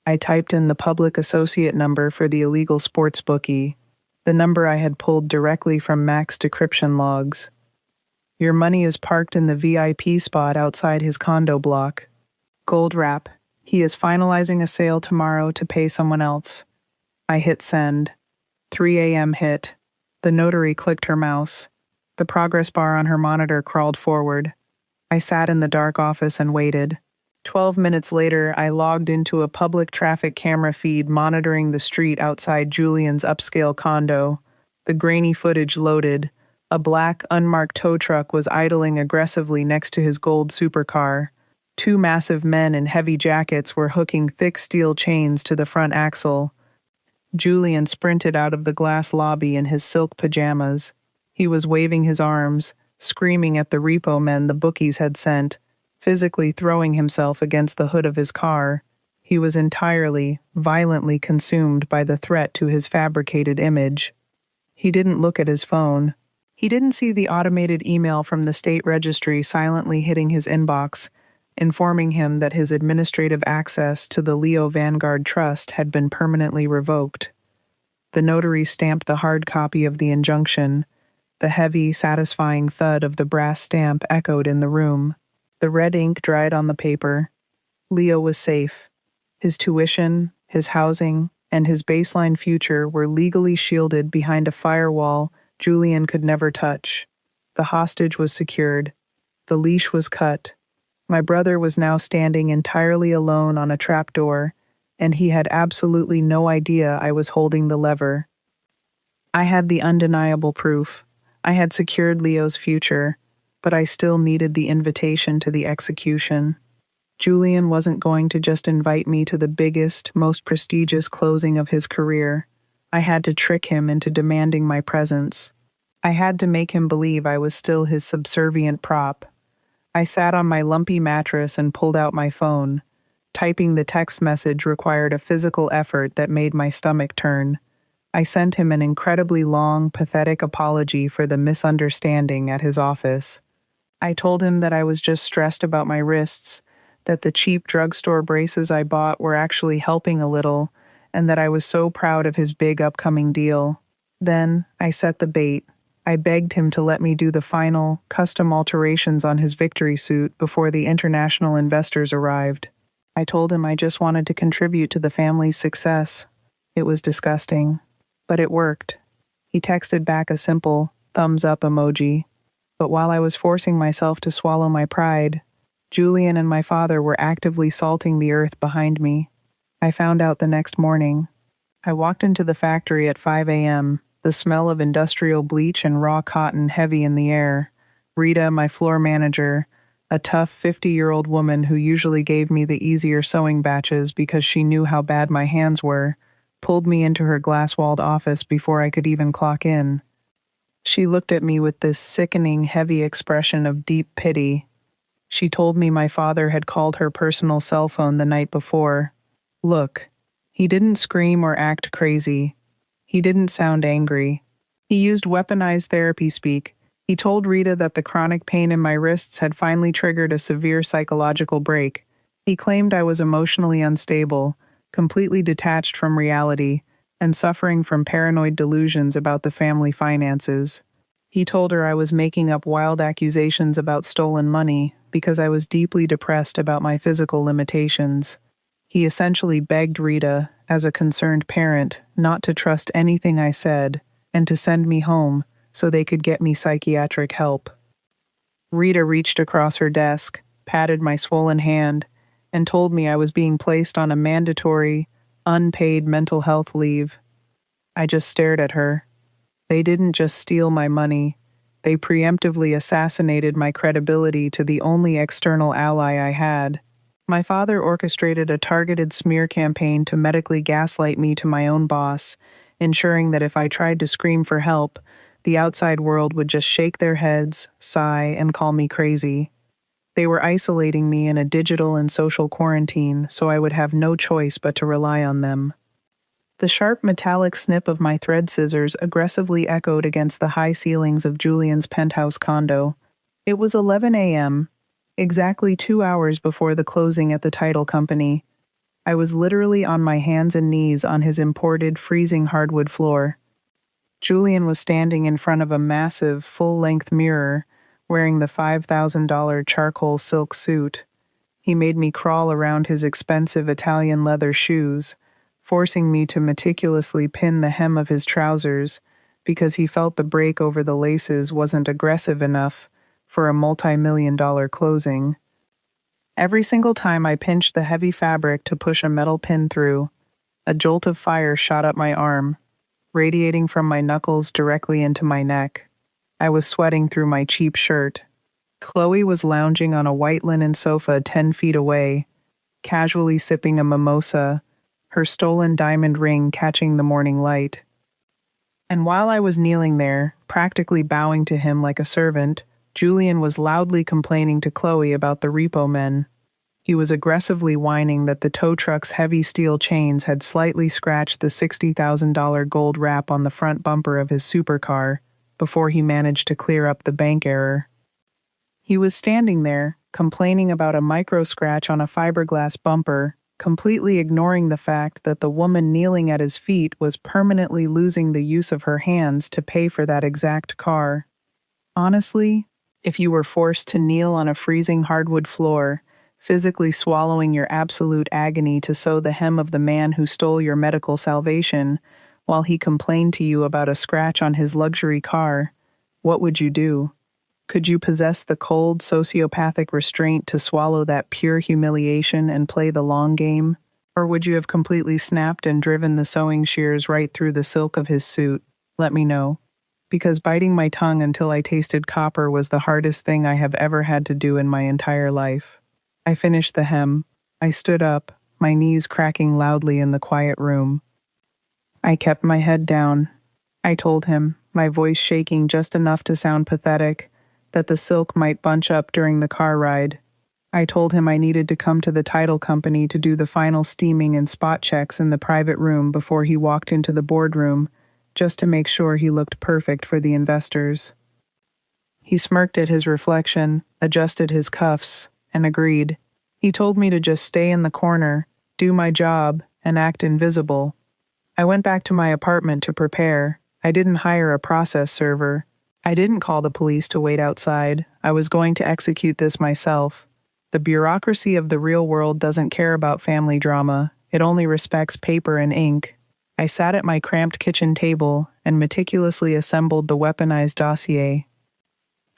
I typed in the public associate number for the illegal sports bookie, the number I had pulled directly from Mac's decryption logs. Your money is parked in the VIP spot outside his condo block. Gold wrap. He is finalizing a sale tomorrow to pay someone else. I hit send. 3 a.m. hit. The notary clicked her mouse. The progress bar on her monitor crawled forward. I sat in the dark office and waited. 12 minutes later, I logged into a public traffic camera feed monitoring the street outside Julian's upscale condo. The grainy footage loaded. A black, unmarked tow truck was idling aggressively next to his gold supercar. 2 massive men in heavy jackets were hooking thick steel chains to the front axle. Julian sprinted out of the glass lobby in his silk pajamas. He was waving his arms, screaming at the repo men the bookies had sent, physically throwing himself against the hood of his car. He was entirely, violently consumed by the threat to his fabricated image. He didn't look at his phone. He didn't see the automated email from the state registry silently hitting his inbox, informing him that his administrative access to the Leo Vanguard Trust had been permanently revoked. The notary stamped the hard copy of the injunction. The heavy, satisfying thud of the brass stamp echoed in the room. The red ink dried on the paper. Leo was safe. His tuition, his housing, and his baseline future were legally shielded behind a firewall Julian could never touch. The hostage was secured. The leash was cut. My brother was now standing entirely alone on a trapdoor, and he had absolutely no idea I was holding the lever. I had the undeniable proof. I had secured Leo's future, but I still needed the invitation to the execution. Julian wasn't going to just invite me to the biggest, most prestigious closing of his career. I had to trick him into demanding my presence. I had to make him believe I was still his subservient prop. I sat on my lumpy mattress and pulled out my phone. Typing the text message required a physical effort that made my stomach turn. I sent him an incredibly long, pathetic apology for the misunderstanding at his office. I told him that I was just stressed about my wrists, that the cheap drugstore braces I bought were actually helping a little, and that I was so proud of his big upcoming deal. Then, I set the bait. I begged him to let me do the final, custom alterations on his victory suit before the international investors arrived. I told him I just wanted to contribute to the family's success. It was disgusting, but it worked. He texted back a simple, thumbs up emoji. But while I was forcing myself to swallow my pride, Julian and my father were actively salting the earth behind me. I found out the next morning. I walked into the factory at 5 a.m., the smell of industrial bleach and raw cotton heavy in the air. Rita, my floor manager, a tough 50-year-old woman who usually gave me the easier sewing batches because she knew how bad my hands were, pulled me into her glass-walled office before I could even clock in. She looked at me with this sickening, heavy expression of deep pity. She told me my father had called her personal cell phone the night before. Look, he didn't scream or act crazy. He didn't sound angry. He used weaponized therapy speak. He told Rita that the chronic pain in my wrists had finally triggered a severe psychological break. He claimed I was emotionally unstable, completely detached from reality, and suffering from paranoid delusions about the family finances. He told her I was making up wild accusations about stolen money because I was deeply depressed about my physical limitations. He essentially begged Rita, as a concerned parent, not to trust anything I said and to send me home so they could get me psychiatric help. Rita reached across her desk, patted my swollen hand, and told me I was being placed on a mandatory, unpaid mental health leave. I just stared at her. They didn't just steal my money. They preemptively assassinated my credibility to the only external ally I had. My father orchestrated a targeted smear campaign to medically gaslight me to my own boss, ensuring that if I tried to scream for help, the outside world would just shake their heads, sigh, and call me crazy. They were isolating me in a digital and social quarantine, so I would have no choice but to rely on them. The sharp metallic snip of my thread scissors aggressively echoed against the high ceilings of Julian's penthouse condo. It was 11 a.m., exactly 2 hours before the closing at the title company. I was literally on my hands and knees on his imported, freezing hardwood floor. Julian was standing in front of a massive, full-length mirror, wearing the $5,000 charcoal silk suit. He made me crawl around his expensive Italian leather shoes, forcing me to meticulously pin the hem of his trousers because he felt the break over the laces wasn't aggressive enough for a multi-million-dollar closing. Every single time I pinched the heavy fabric to push a metal pin through, a jolt of fire shot up my arm, radiating from my knuckles directly into my neck. I was sweating through my cheap shirt. Chloe was lounging on a white linen sofa 10 feet away, casually sipping a mimosa, her stolen diamond ring catching the morning light. And while I was kneeling there, practically bowing to him like a servant, Julian was loudly complaining to Chloe about the repo men. He was aggressively whining that the tow truck's heavy steel chains had slightly scratched the $60,000 gold wrap on the front bumper of his supercar before he managed to clear up the bank error. He was standing there, complaining about a micro scratch on a fiberglass bumper, completely ignoring the fact that the woman kneeling at his feet was permanently losing the use of her hands to pay for that exact car. Honestly, if you were forced to kneel on a freezing hardwood floor, physically swallowing your absolute agony to sew the hem of the man who stole your medical salvation, while he complained to you about a scratch on his luxury car, what would you do? Could you possess the cold, sociopathic restraint to swallow that pure humiliation and play the long game? Or would you have completely snapped and driven the sewing shears right through the silk of his suit? Let me know. Because biting my tongue until I tasted copper was the hardest thing I have ever had to do in my entire life. I finished the hem. I stood up, my knees cracking loudly in the quiet room. I kept my head down. I told him, my voice shaking just enough to sound pathetic, that the silk might bunch up during the car ride. I told him I needed to come to the title company to do the final steaming and spot checks in the private room before he walked into the boardroom, just to make sure he looked perfect for the investors. He smirked at his reflection, adjusted his cuffs, and agreed. He told me to just stay in the corner, do my job, and act invisible. I went back to my apartment to prepare. I didn't hire a process server. I didn't call the police to wait outside. I was going to execute this myself. The bureaucracy of the real world doesn't care about family drama. It only respects paper and ink. I sat at my cramped kitchen table and meticulously assembled the weaponized dossier.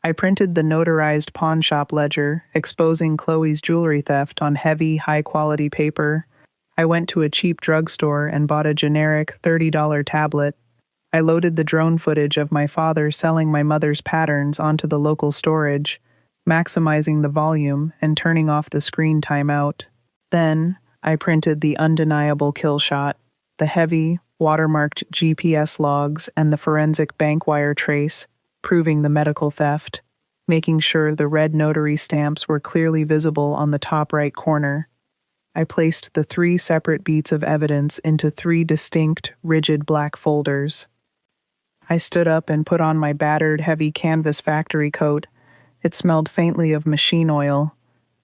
I printed the notarized pawn shop ledger, exposing Chloe's jewelry theft on heavy, high-quality paper. I went to a cheap drugstore and bought a generic $30 tablet. I loaded the drone footage of my father selling my mother's patterns onto the local storage, maximizing the volume and turning off the screen timeout. Then, I printed the undeniable kill shot, the heavy, watermarked GPS logs and the forensic bank wire trace, proving the medical theft, making sure the red notary stamps were clearly visible on the top right corner. I placed the 3 separate beats of evidence into 3 distinct, rigid black folders. I stood up and put on my battered, heavy canvas factory coat. It smelled faintly of machine oil.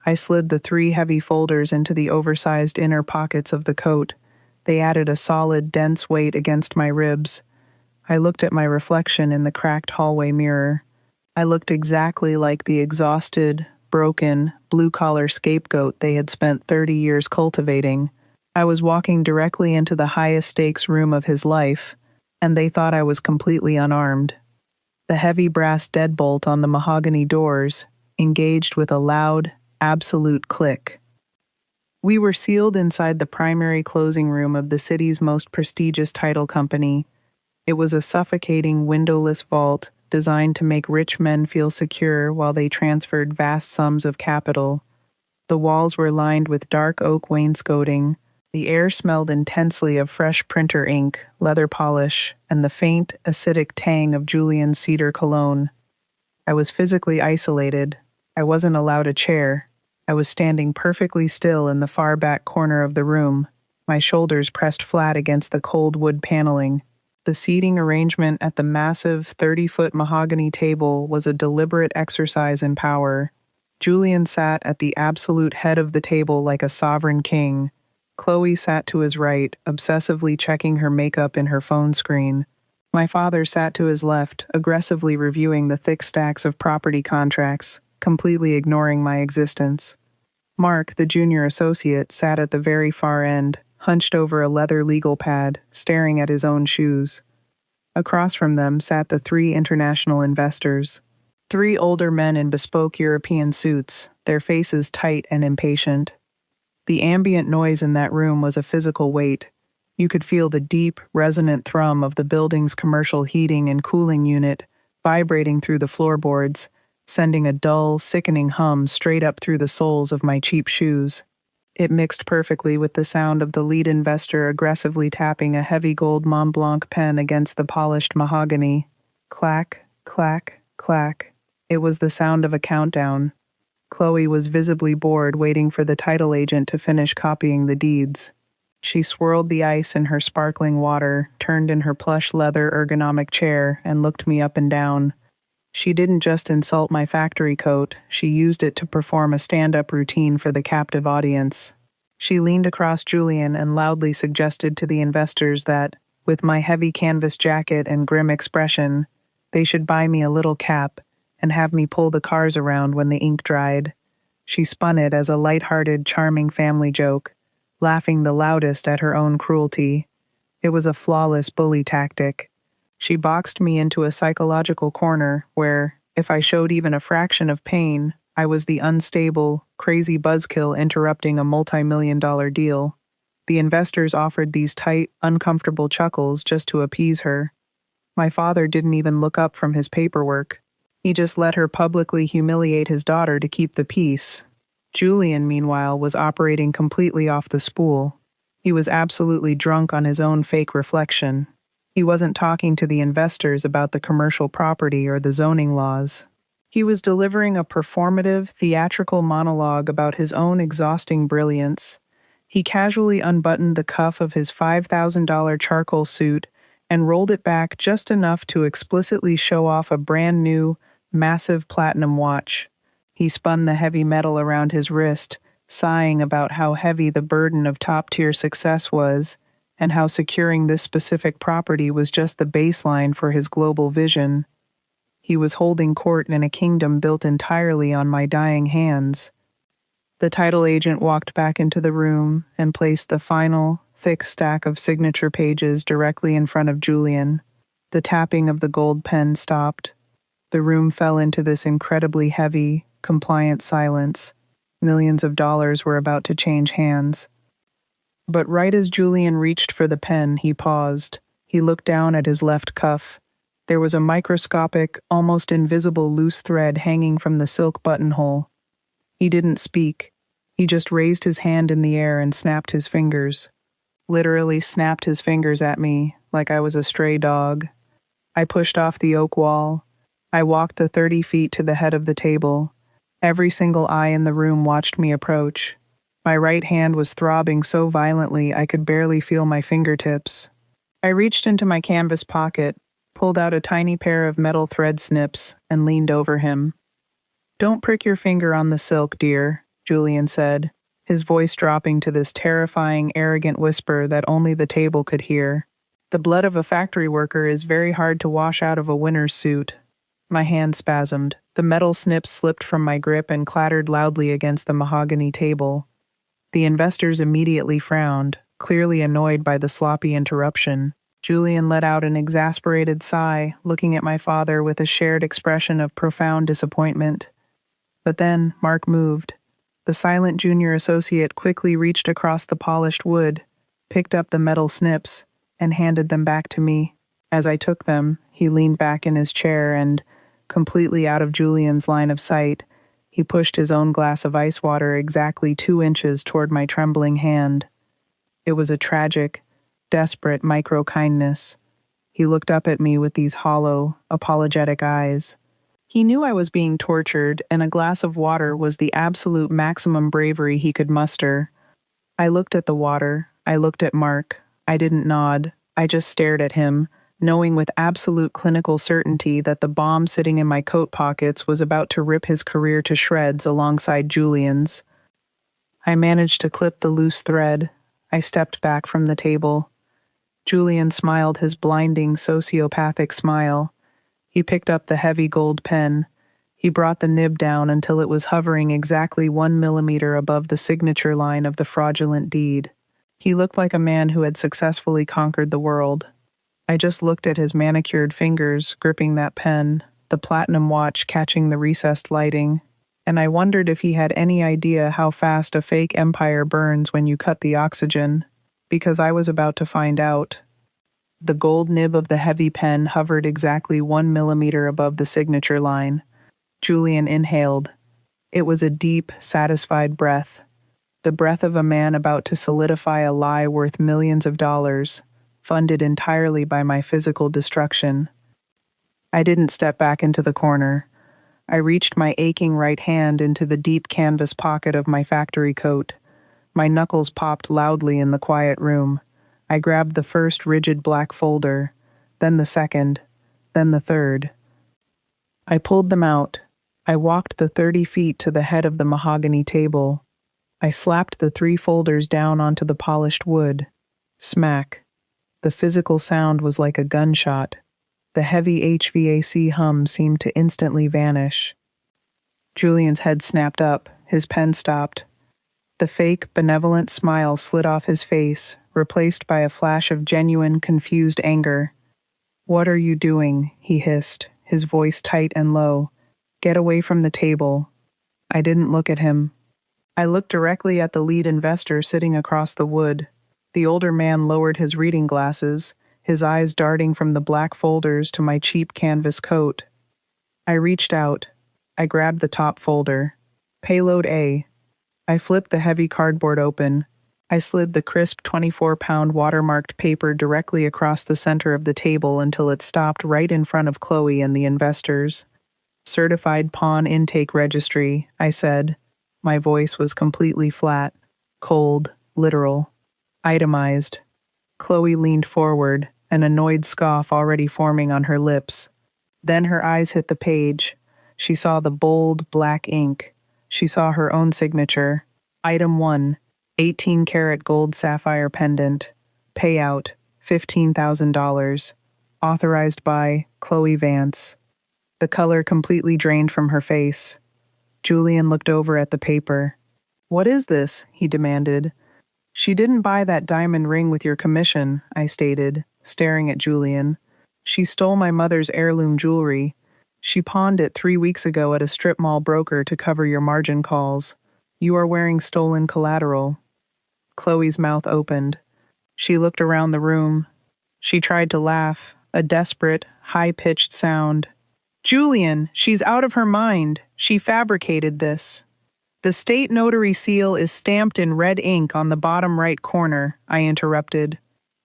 I slid the 3 heavy folders into the oversized inner pockets of the coat. They added a solid, dense weight against my ribs. I looked at my reflection in the cracked hallway mirror. I looked exactly like the exhausted, broken, blue-collar scapegoat they had spent 30 years cultivating. I was walking directly into the highest-stakes room of his life, and they thought I was completely unarmed. The heavy brass deadbolt on the mahogany doors engaged with a loud, absolute click. We were sealed inside the primary closing room of the city's most prestigious title company. It was a suffocating, windowless vault designed to make rich men feel secure while they transferred vast sums of capital. The walls were lined with dark oak wainscoting. The air smelled intensely of fresh printer ink, leather polish, and the faint, acidic tang of Julian's cedar cologne. I was physically isolated. I wasn't allowed a chair. I was standing perfectly still in the far back corner of the room, my shoulders pressed flat against the cold wood paneling. The seating arrangement at the massive 30-foot mahogany table was a deliberate exercise in power. Julian sat at the absolute head of the table like a sovereign king. Chloe sat to his right, obsessively checking her makeup in her phone screen. My father sat to his left, aggressively reviewing the thick stacks of property contracts, completely ignoring my existence. Mark, the junior associate, sat at the very far end, hunched over a leather legal pad, staring at his own shoes. Across from them sat the 3 international investors. 3 older men in bespoke European suits, their faces tight and impatient. The ambient noise in that room was a physical weight. You could feel the deep, resonant thrum of the building's commercial heating and cooling unit vibrating through the floorboards, sending a dull, sickening hum straight up through the soles of my cheap shoes. It mixed perfectly with the sound of the lead investor aggressively tapping a heavy gold Mont Blanc pen against the polished mahogany. Clack, clack, clack. It was the sound of a countdown. Chloe was visibly bored waiting for the title agent to finish copying the deeds. She swirled the ice in her sparkling water, turned in her plush leather ergonomic chair, and looked me up and down. She didn't just insult my factory coat, she used it to perform a stand-up routine for the captive audience. She leaned across Julian and loudly suggested to the investors that, with my heavy canvas jacket and grim expression, they should buy me a little cap and have me pull the cars around when the ink dried. She spun it as a light-hearted, charming family joke, laughing the loudest at her own cruelty. It was a flawless bully tactic. She boxed me into a psychological corner where, if I showed even a fraction of pain, I was the unstable, crazy buzzkill interrupting a multi-million-dollar deal. The investors offered these tight, uncomfortable chuckles just to appease her. My father didn't even look up from his paperwork. He just let her publicly humiliate his daughter to keep the peace. Julian, meanwhile, was operating completely off the spool. He was absolutely drunk on his own fake reflection. He wasn't talking to the investors about the commercial property or the zoning laws. He was delivering a performative, theatrical monologue about his own exhausting brilliance. He casually unbuttoned the cuff of his $5,000 charcoal suit and rolled it back just enough to explicitly show off a brand new, massive platinum watch. He spun the heavy metal around his wrist, sighing about how heavy the burden of top-tier success was, and how securing this specific property was just the baseline for his global vision. He was holding court in a kingdom built entirely on my dying hands. The title agent walked back into the room and placed the final, thick stack of signature pages directly in front of Julian. The tapping of the gold pen stopped. The room fell into this incredibly heavy, compliant silence. Millions of dollars were about to change hands. But right as Julian reached for the pen, he paused. He looked down at his left cuff. There was a microscopic, almost invisible loose thread hanging from the silk buttonhole. He didn't speak. He just raised his hand in the air and snapped his fingers. Literally snapped his fingers at me, like I was a stray dog. I pushed off the oak wall. I walked the 30 feet to the head of the table. Every single eye in the room watched me approach. My right hand was throbbing so violently I could barely feel my fingertips. I reached into my canvas pocket, pulled out a tiny pair of metal thread snips, and leaned over him. "Don't prick your finger on the silk, dear," Julian said, his voice dropping to this terrifying, arrogant whisper that only the table could hear. "The blood of a factory worker is very hard to wash out of a winner's suit." My hand spasmed. The metal snips slipped from my grip and clattered loudly against the mahogany table. The investors immediately frowned, clearly annoyed by the sloppy interruption. Julian let out an exasperated sigh, looking at my father with a shared expression of profound disappointment. But then Mark moved. The silent junior associate quickly reached across the polished wood, picked up the metal snips, and handed them back to me. As I took them, he leaned back in his chair and, completely out of Julian's line of sight, he pushed his own glass of ice water exactly 2 inches toward my trembling hand. It was a tragic, desperate micro-kindness. He looked up at me with these hollow, apologetic eyes. He knew I was being tortured, and a glass of water was the absolute maximum bravery he could muster. I looked at the water. I looked at Mark. I didn't nod. I just stared at him, knowing with absolute clinical certainty that the bomb sitting in my coat pockets was about to rip his career to shreds alongside Julian's. I managed to clip the loose thread. I stepped back from the table. Julian smiled his blinding, sociopathic smile. He picked up the heavy gold pen. He brought the nib down until it was hovering exactly 1 millimeter above the signature line of the fraudulent deed. He looked like a man who had successfully conquered the world. I just looked at his manicured fingers gripping that pen, the platinum watch catching the recessed lighting, and I wondered if he had any idea how fast a fake empire burns when you cut the oxygen, because I was about to find out. The gold nib of the heavy pen hovered exactly 1 millimeter above the signature line. Julian inhaled. It was a deep, satisfied breath. The breath of a man about to solidify a lie worth millions of dollars, funded entirely by my physical destruction. I didn't step back into the corner. I reached my aching right hand into the deep canvas pocket of my factory coat. My knuckles popped loudly in the quiet room. I grabbed the first rigid black folder, then the second, then the third. I pulled them out. I walked the 30 feet to the head of the mahogany table. I slapped the 3 folders down onto the polished wood. Smack. The physical sound was like a gunshot. The heavy HVAC hum seemed to instantly vanish. Julian's head snapped up, his pen stopped. The fake, benevolent smile slid off his face, replaced by a flash of genuine, confused anger. "What are you doing?" he hissed, his voice tight and low. "Get away from the table." I didn't look at him. I looked directly at the lead investor sitting across the wood. The older man lowered his reading glasses, his eyes darting from the black folders to my cheap canvas coat. I reached out. I grabbed the top folder. Payload A. I flipped the heavy cardboard open. I slid the crisp 24-pound watermarked paper directly across the center of the table until it stopped right in front of Chloe and the investors. "Certified pawn intake registry," I said. My voice was completely flat, cold, literal. "Itemized." Chloe leaned forward, an annoyed scoff already forming on her lips. Then her eyes hit the page. She saw the bold, black ink. She saw her own signature. Item 1, 18-karat gold sapphire pendant. Payout, $15,000. Authorized by Chloe Vance. The color completely drained from her face. Julian looked over at the paper. "What is this?" he demanded. "She didn't buy that diamond ring with your commission," I stated, staring at Julian. "She stole my mother's heirloom jewelry. She pawned it 3 weeks ago at a strip mall broker to cover your margin calls. You are wearing stolen collateral." Chloe's mouth opened. She looked around the room. She tried to laugh, a desperate, high-pitched sound. "Julian, she's out of her mind. She fabricated this." "The state notary seal is stamped in red ink on the bottom right corner," I interrupted.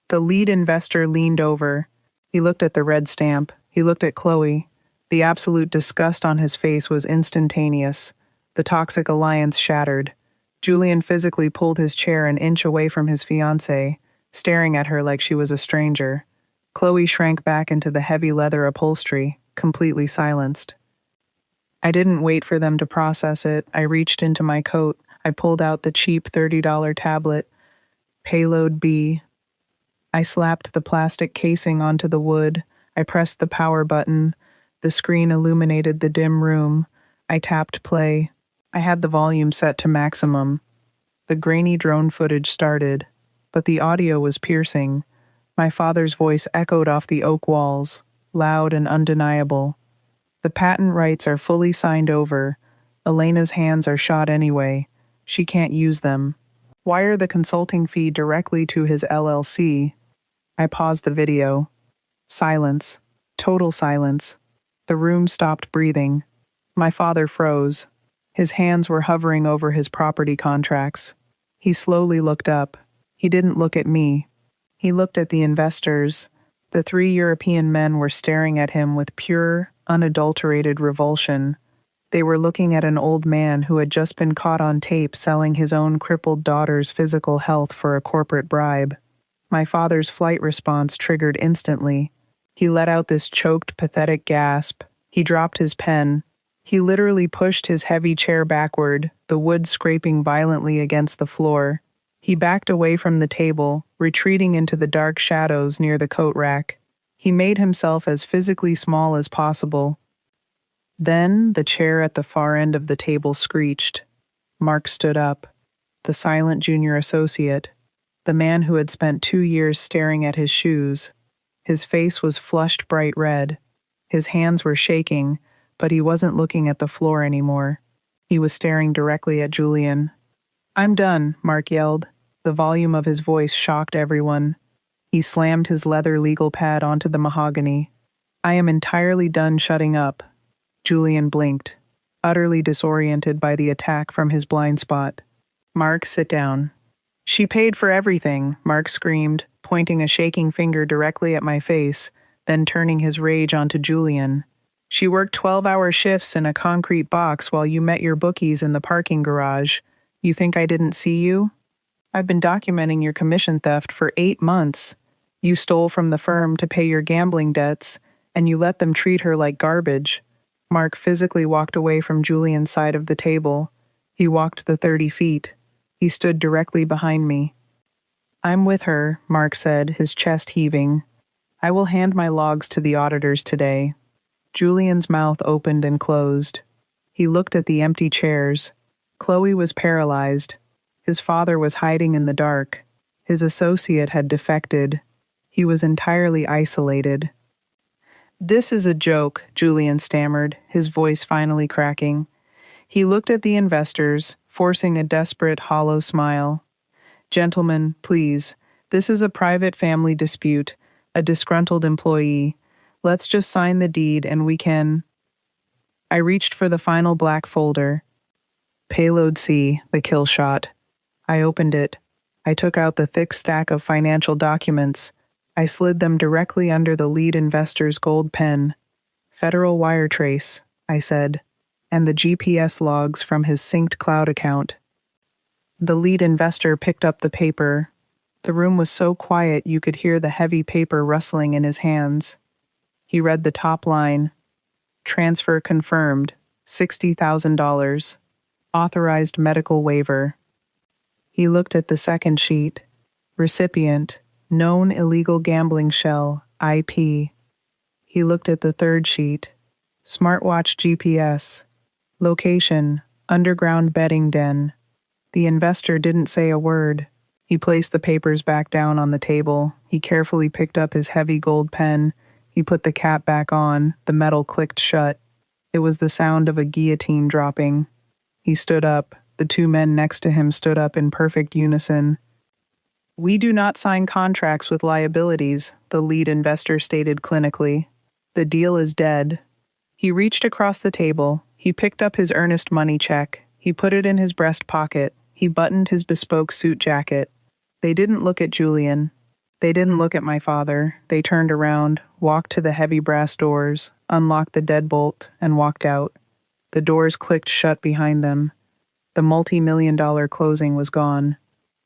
The lead investor leaned over. He looked at the red stamp. He looked at Chloe. The absolute disgust on his face was instantaneous. The toxic alliance shattered. Julian physically pulled his chair an inch away from his fiancée, staring at her like she was a stranger. Chloe shrank back into the heavy leather upholstery, completely silenced. I didn't wait for them to process it. I reached into my coat. I pulled out the cheap $30 tablet. Payload B. I slapped the plastic casing onto the wood. I pressed the power button. The screen illuminated the dim room. I tapped play. I had the volume set to maximum. The grainy drone footage started, but the audio was piercing. My father's voice echoed off the oak walls, loud and undeniable. "The patent rights are fully signed over. Elena's hands are shot anyway. She can't use them. Wire the consulting fee directly to his LLC." I paused the video. Silence. Total silence. The room stopped breathing. My father froze. His hands were hovering over his property contracts. He slowly looked up. He didn't look at me. He looked at the investors. The 3 European men were staring at him with pure, unadulterated revulsion. They were looking at an old man who had just been caught on tape selling his own crippled daughter's physical health for a corporate bribe. My father's flight response triggered instantly. He let out this choked, pathetic gasp. He dropped his pen. He literally pushed his heavy chair backward, the wood scraping violently against the floor. He backed away from the table, retreating into the dark shadows near the coat rack. He made himself as physically small as possible. Then the chair at the far end of the table screeched. Mark stood up. The silent junior associate. The man who had spent 2 years staring at his shoes. His face was flushed bright red. His hands were shaking, but he wasn't looking at the floor anymore. He was staring directly at Julian. "I'm done," Mark yelled. The volume of his voice shocked everyone. He slammed his leather legal pad onto the mahogany. "I am entirely done shutting up." Julian blinked, utterly disoriented by the attack from his blind spot. "Mark, sit down." "She paid for everything," Mark screamed, pointing a shaking finger directly at my face, then turning his rage onto Julian. "She worked 12-hour shifts in a concrete box while you met your bookies in the parking garage. You think I didn't see you? I've been documenting your commission theft for 8 months. You stole from the firm to pay your gambling debts, and you let them treat her like garbage." Mark physically walked away from Julian's side of the table. He walked the 30 feet. He stood directly behind me. "I'm with her," Mark said, his chest heaving. "I will hand my logs to the auditors today." Julian's mouth opened and closed. He looked at the empty chairs. Chloe was paralyzed. His father was hiding in the dark. His associate had defected. He was entirely isolated. "This is a joke," Julian stammered, his voice finally cracking. He looked at the investors, forcing a desperate, hollow smile. "Gentlemen, please, this is a private family dispute, a disgruntled employee. Let's just sign the deed and we can—" I reached for the final black folder. Payload C, the kill shot. I opened it. I took out the thick stack of financial documents. I slid them directly under the lead investor's gold pen. "Federal wire trace," I said, "and the GPS logs from his synced cloud account." The lead investor picked up the paper. The room was so quiet you could hear the heavy paper rustling in his hands. He read the top line. "Transfer confirmed, $60,000. Authorized medical waiver." He looked at the second sheet. "Recipient, known illegal gambling shell, IP." He looked at the third sheet. "Smartwatch GPS. Location, underground betting den." The investor didn't say a word. He placed the papers back down on the table. He carefully picked up his heavy gold pen. He put the cap back on. The metal clicked shut. It was the sound of a guillotine dropping. He stood up. The two men next to him stood up in perfect unison. "We do not sign contracts with liabilities," the lead investor stated clinically. "The deal is dead." He reached across the table. He picked up his earnest money check. He put it in his breast pocket. He buttoned his bespoke suit jacket. They didn't look at Julian. They didn't look at my father. They turned around, walked to the heavy brass doors, unlocked the deadbolt, and walked out. The doors clicked shut behind them. The multi-million-dollar closing was gone.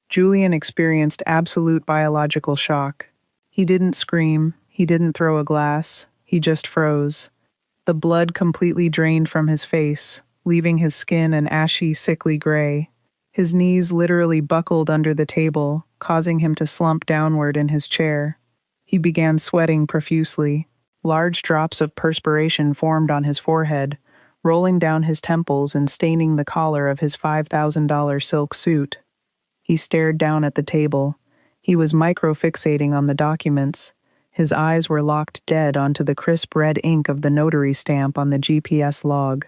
Julian experienced absolute biological shock. He didn't scream. He didn't throw a glass. He just froze. The blood completely drained from his face, leaving his skin an ashy, sickly gray. His knees literally buckled under the table, causing him to slump downward in his chair. He began sweating profusely. Large drops of perspiration formed on his forehead, rolling down his temples and staining the collar of his $5,000 silk suit. He stared down at the table. He was micro-fixating on the documents. His eyes were locked dead onto the crisp red ink of the notary stamp on the GPS log.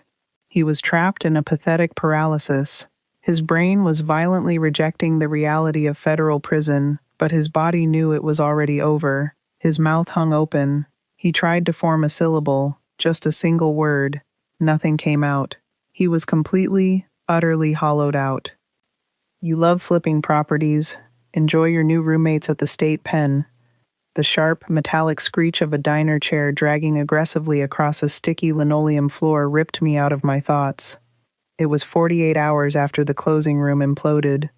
He was trapped in a pathetic paralysis. His brain was violently rejecting the reality of federal prison, but his body knew it was already over. His mouth hung open. He tried to form a syllable, just a single word. Nothing came out. He was completely, utterly hollowed out. "You love flipping properties. Enjoy your new roommates at the state pen." The sharp, metallic screech of a diner chair dragging aggressively across a sticky linoleum floor ripped me out of my thoughts. It was 48 hours after the closing room imploded.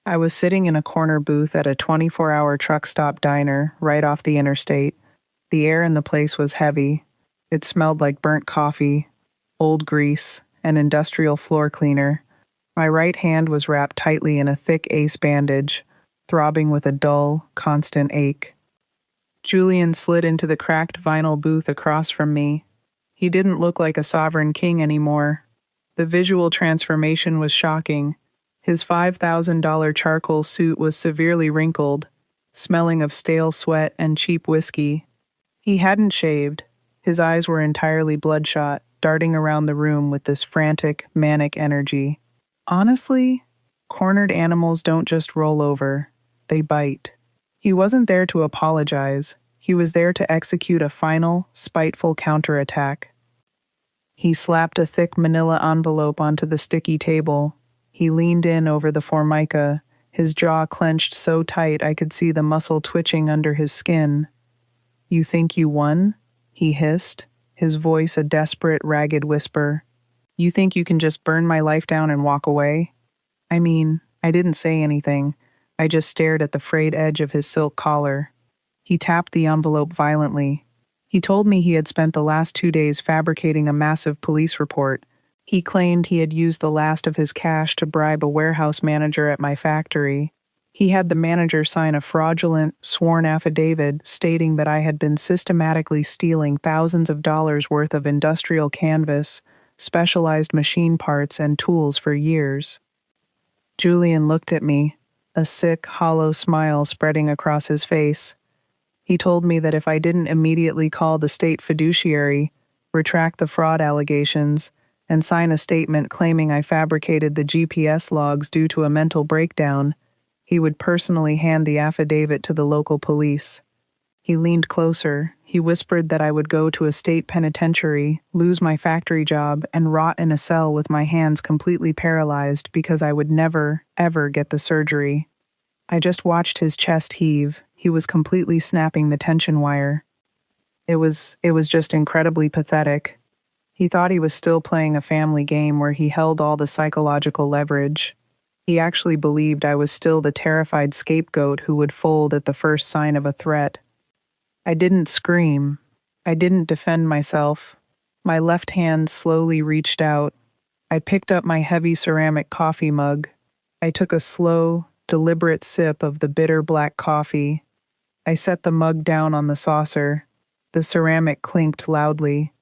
I was sitting in a corner booth at a 24-hour truck stop diner right off the interstate. The air in the place was heavy. It smelled like burnt coffee, old grease, and industrial floor cleaner. My right hand was wrapped tightly in a thick ace bandage, throbbing with a dull, constant ache. Julian slid into the cracked vinyl booth across from me. He didn't look like a sovereign king anymore. The visual transformation was shocking. His $5,000 charcoal suit was severely wrinkled, smelling of stale sweat and cheap whiskey. He hadn't shaved. His eyes were entirely bloodshot, darting around the room with this frantic, manic energy. Honestly, cornered animals don't just roll over. They bite. He wasn't there to apologize. He was there to execute a final, spiteful counterattack. He slapped a thick manila envelope onto the sticky table. He leaned in over the formica, his jaw clenched so tight I could see the muscle twitching under his skin. "You think you won?" he hissed, his voice a desperate, ragged whisper. "You think you can just burn my life down and walk away?" I mean, I didn't say anything. I just stared at the frayed edge of his silk collar. He tapped the envelope violently. He told me he had spent the last 2 days fabricating a massive police report. He claimed he had used the last of his cash to bribe a warehouse manager at my factory. He had the manager sign a fraudulent, sworn affidavit stating that I had been systematically stealing thousands of dollars worth of industrial canvas, specialized machine parts, and tools for years. Julian looked at me, a sick, hollow smile spreading across his face. He told me that if I didn't immediately call the state fiduciary, retract the fraud allegations, and sign a statement claiming I fabricated the GPS logs due to a mental breakdown, he would personally hand the affidavit to the local police. He leaned closer. He whispered that I would go to a state penitentiary, lose my factory job, and rot in a cell with my hands completely paralyzed because I would never, ever get the surgery. I just watched his chest heave. He was completely snapping the tension wire. It was just incredibly pathetic. He thought he was still playing a family game where he held all the psychological leverage. He actually believed I was still the terrified scapegoat who would fold at the first sign of a threat. I didn't scream. I didn't defend myself. My left hand slowly reached out. I picked up my heavy ceramic coffee mug. I took a slow, deliberate sip of the bitter black coffee. I set the mug down on the saucer. The ceramic clinked loudly.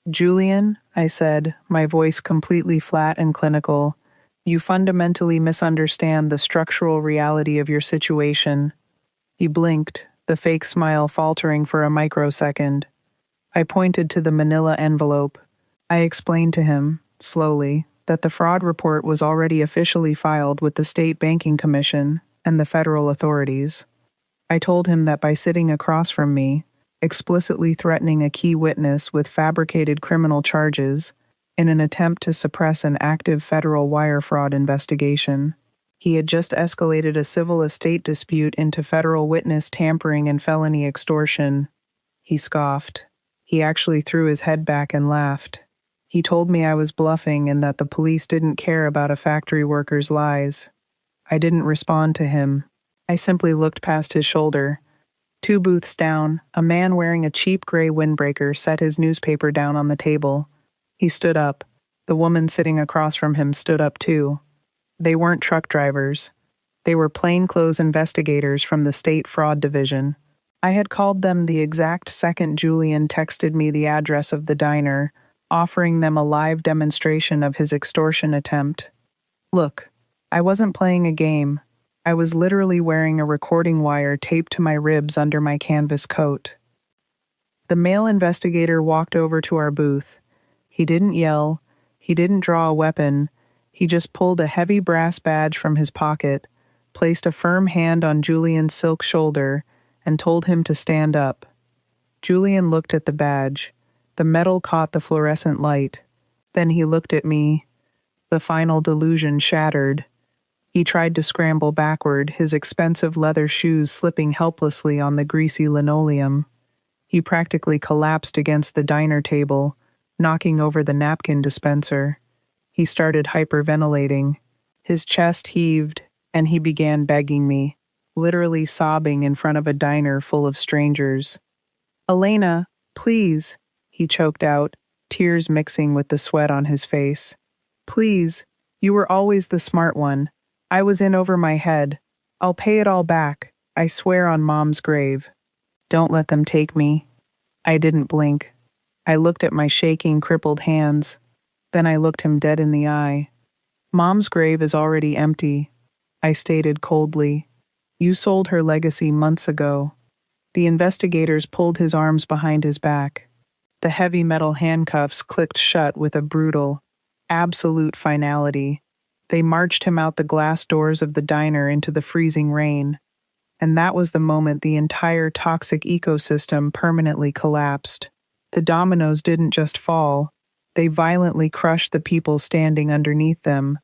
"Julian," I said, my voice completely flat and clinical, "you fundamentally misunderstand the structural reality of your situation." He blinked, the fake smile faltering for a microsecond. I pointed to the manila envelope. I explained to him, slowly, that the fraud report was already officially filed with the State Banking Commission and the federal authorities. I told him that by sitting across from me, explicitly threatening a key witness with fabricated criminal charges in an attempt to suppress an active federal wire fraud investigation, he had just escalated a civil estate dispute into federal witness tampering and felony extortion. He scoffed. He actually threw his head back and laughed. He told me I was bluffing and that the police didn't care about a factory worker's lies. I didn't respond to him. I simply looked past his shoulder. 2 booths down, a man wearing a cheap gray windbreaker set his newspaper down on the table. He stood up. The woman sitting across from him stood up too. They weren't truck drivers. They were plainclothes investigators from the State Fraud Division. I had called them the exact second Julian texted me the address of the diner, offering them a live demonstration of his extortion attempt. Look, I wasn't playing a game. I was literally wearing a recording wire taped to my ribs under my canvas coat. The male investigator walked over to our booth. He didn't yell. He didn't draw a weapon. He just pulled a heavy brass badge from his pocket, placed a firm hand on Julian's silk shoulder, and told him to stand up. Julian looked at the badge. The metal caught the fluorescent light. Then he looked at me. The final delusion shattered. He tried to scramble backward, his expensive leather shoes slipping helplessly on the greasy linoleum. He practically collapsed against the diner table, knocking over the napkin dispenser. He started hyperventilating. His chest heaved, and he began begging me, literally sobbing in front of a diner full of strangers. "Elena, please," he choked out, tears mixing with the sweat on his face. "Please, you were always the smart one. I was in over my head. I'll pay it all back. I swear on Mom's grave. Don't let them take me." I didn't blink. I looked at my shaking, crippled hands. Then I looked him dead in the eye. "Mom's grave is already empty," I stated coldly. "You sold her legacy months ago." The investigators pulled his arms behind his back. The heavy metal handcuffs clicked shut with a brutal, absolute finality. They marched him out the glass doors of the diner into the freezing rain. And that was the moment the entire toxic ecosystem permanently collapsed. The dominoes didn't just fall. They violently crushed the people standing underneath them.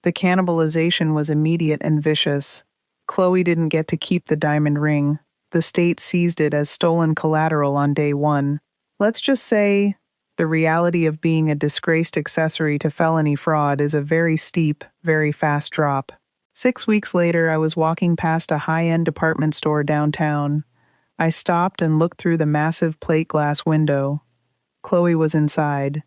The cannibalization was immediate and vicious. Chloe didn't get to keep the diamond ring. The state seized it as stolen collateral on day 1. Let's just say the reality of being a disgraced accessory to felony fraud is a very steep, very fast drop. 6 weeks later, I was walking past a high-end department store downtown. I stopped and looked through the massive plate glass window. Chloe was inside.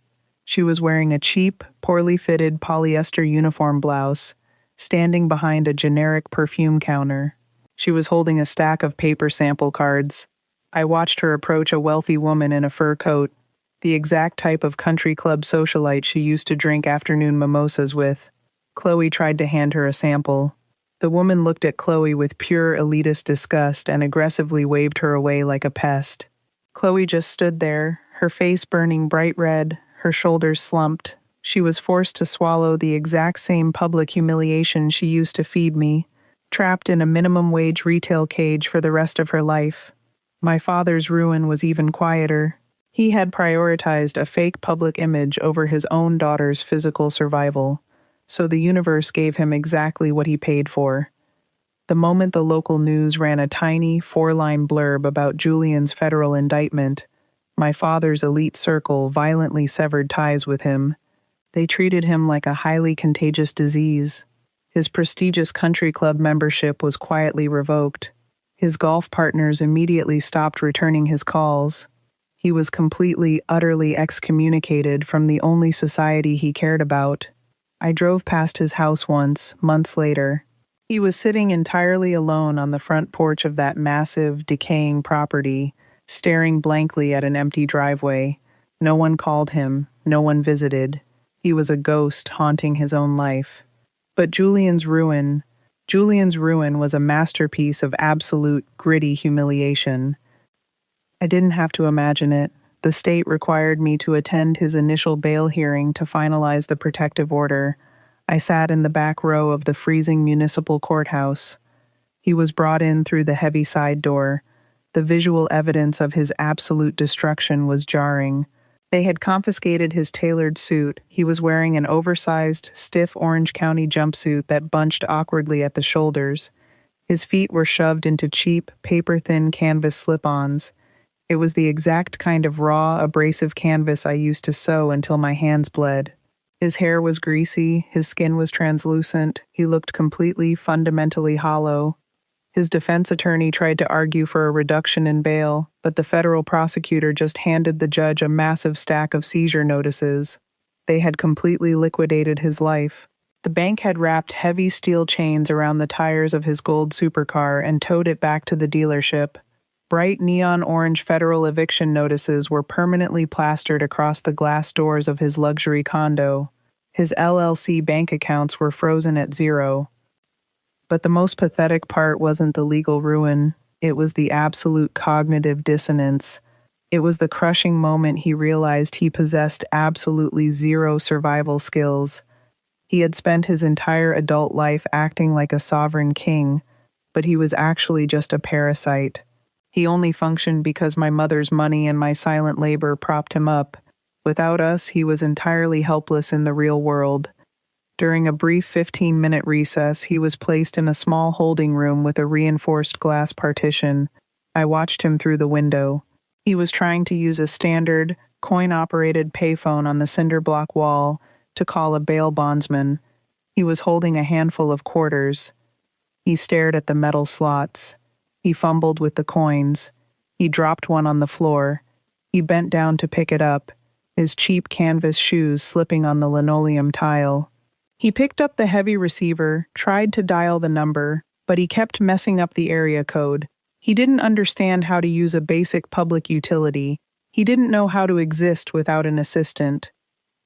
She was wearing a cheap, poorly fitted polyester uniform blouse, standing behind a generic perfume counter. She was holding a stack of paper sample cards. I watched her approach a wealthy woman in a fur coat, the exact type of country club socialite she used to drink afternoon mimosas with. Chloe tried to hand her a sample. The woman looked at Chloe with pure elitist disgust and aggressively waved her away like a pest. Chloe just stood there, her face burning bright red, her shoulders slumped. She was forced to swallow the exact same public humiliation she used to feed me, trapped in a minimum wage retail cage for the rest of her life. My father's ruin was even quieter. He had prioritized a fake public image over his own daughter's physical survival, so the universe gave him exactly what he paid for. The moment the local news ran a tiny, four-line blurb about Julian's federal indictment, my father's elite circle violently severed ties with him. They treated him like a highly contagious disease. His prestigious country club membership was quietly revoked. His golf partners immediately stopped returning his calls. He was completely, utterly excommunicated from the only society he cared about. I drove past his house once, months later. He was sitting entirely alone on the front porch of that massive, decaying property, staring blankly at an empty driveway. No one called him, no one visited. He was a ghost haunting his own life. But Julian's ruin was a masterpiece of absolute, gritty humiliation. I didn't have to imagine it. The state required me to attend his initial bail hearing to finalize the protective order. I sat in the back row of the freezing municipal courthouse. He was brought in through the heavy side door. The visual evidence of his absolute destruction was jarring. They had confiscated his tailored suit. He was wearing an oversized, stiff Orange County jumpsuit that bunched awkwardly at the shoulders. His feet were shoved into cheap, paper-thin canvas slip-ons. It was the exact kind of raw, abrasive canvas I used to sew until my hands bled. His hair was greasy, his skin was translucent, he looked completely, fundamentally hollow. His defense attorney tried to argue for a reduction in bail, but the federal prosecutor just handed the judge a massive stack of seizure notices. They had completely liquidated his life. The bank had wrapped heavy steel chains around the tires of his gold supercar and towed it back to the dealership. Bright neon orange federal eviction notices were permanently plastered across the glass doors of his luxury condo. His LLC bank accounts were frozen at zero. But the most pathetic part wasn't the legal ruin. It was the absolute cognitive dissonance. It was the crushing moment he realized he possessed absolutely zero survival skills. He had spent his entire adult life acting like a sovereign king, but he was actually just a parasite. He only functioned because my mother's money and my silent labor propped him up. Without us, he was entirely helpless in the real world. During a brief 15-minute recess, he was placed in a small holding room with a reinforced glass partition. I watched him through the window. He was trying to use a standard, coin-operated payphone on the cinder block wall to call a bail bondsman. He was holding a handful of quarters. He stared at the metal slots. He fumbled with the coins. He dropped one on the floor. He bent down to pick it up, his cheap canvas shoes slipping on the linoleum tile. He picked up the heavy receiver, tried to dial the number, but he kept messing up the area code. He didn't understand how to use a basic public utility. He didn't know how to exist without an assistant.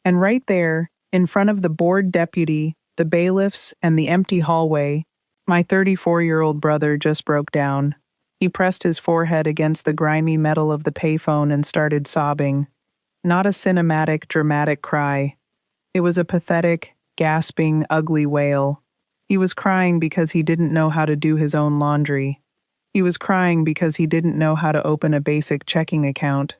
And right there, in front of the bored deputy, the bailiffs, and the empty hallway, my 34-year-old brother just broke down. He pressed his forehead against the grimy metal of the payphone and started sobbing. Not a cinematic, dramatic cry. It was a pathetic, gasping, ugly wail. He was crying because he didn't know how to do his own laundry. He was crying because he didn't know how to open a basic checking account.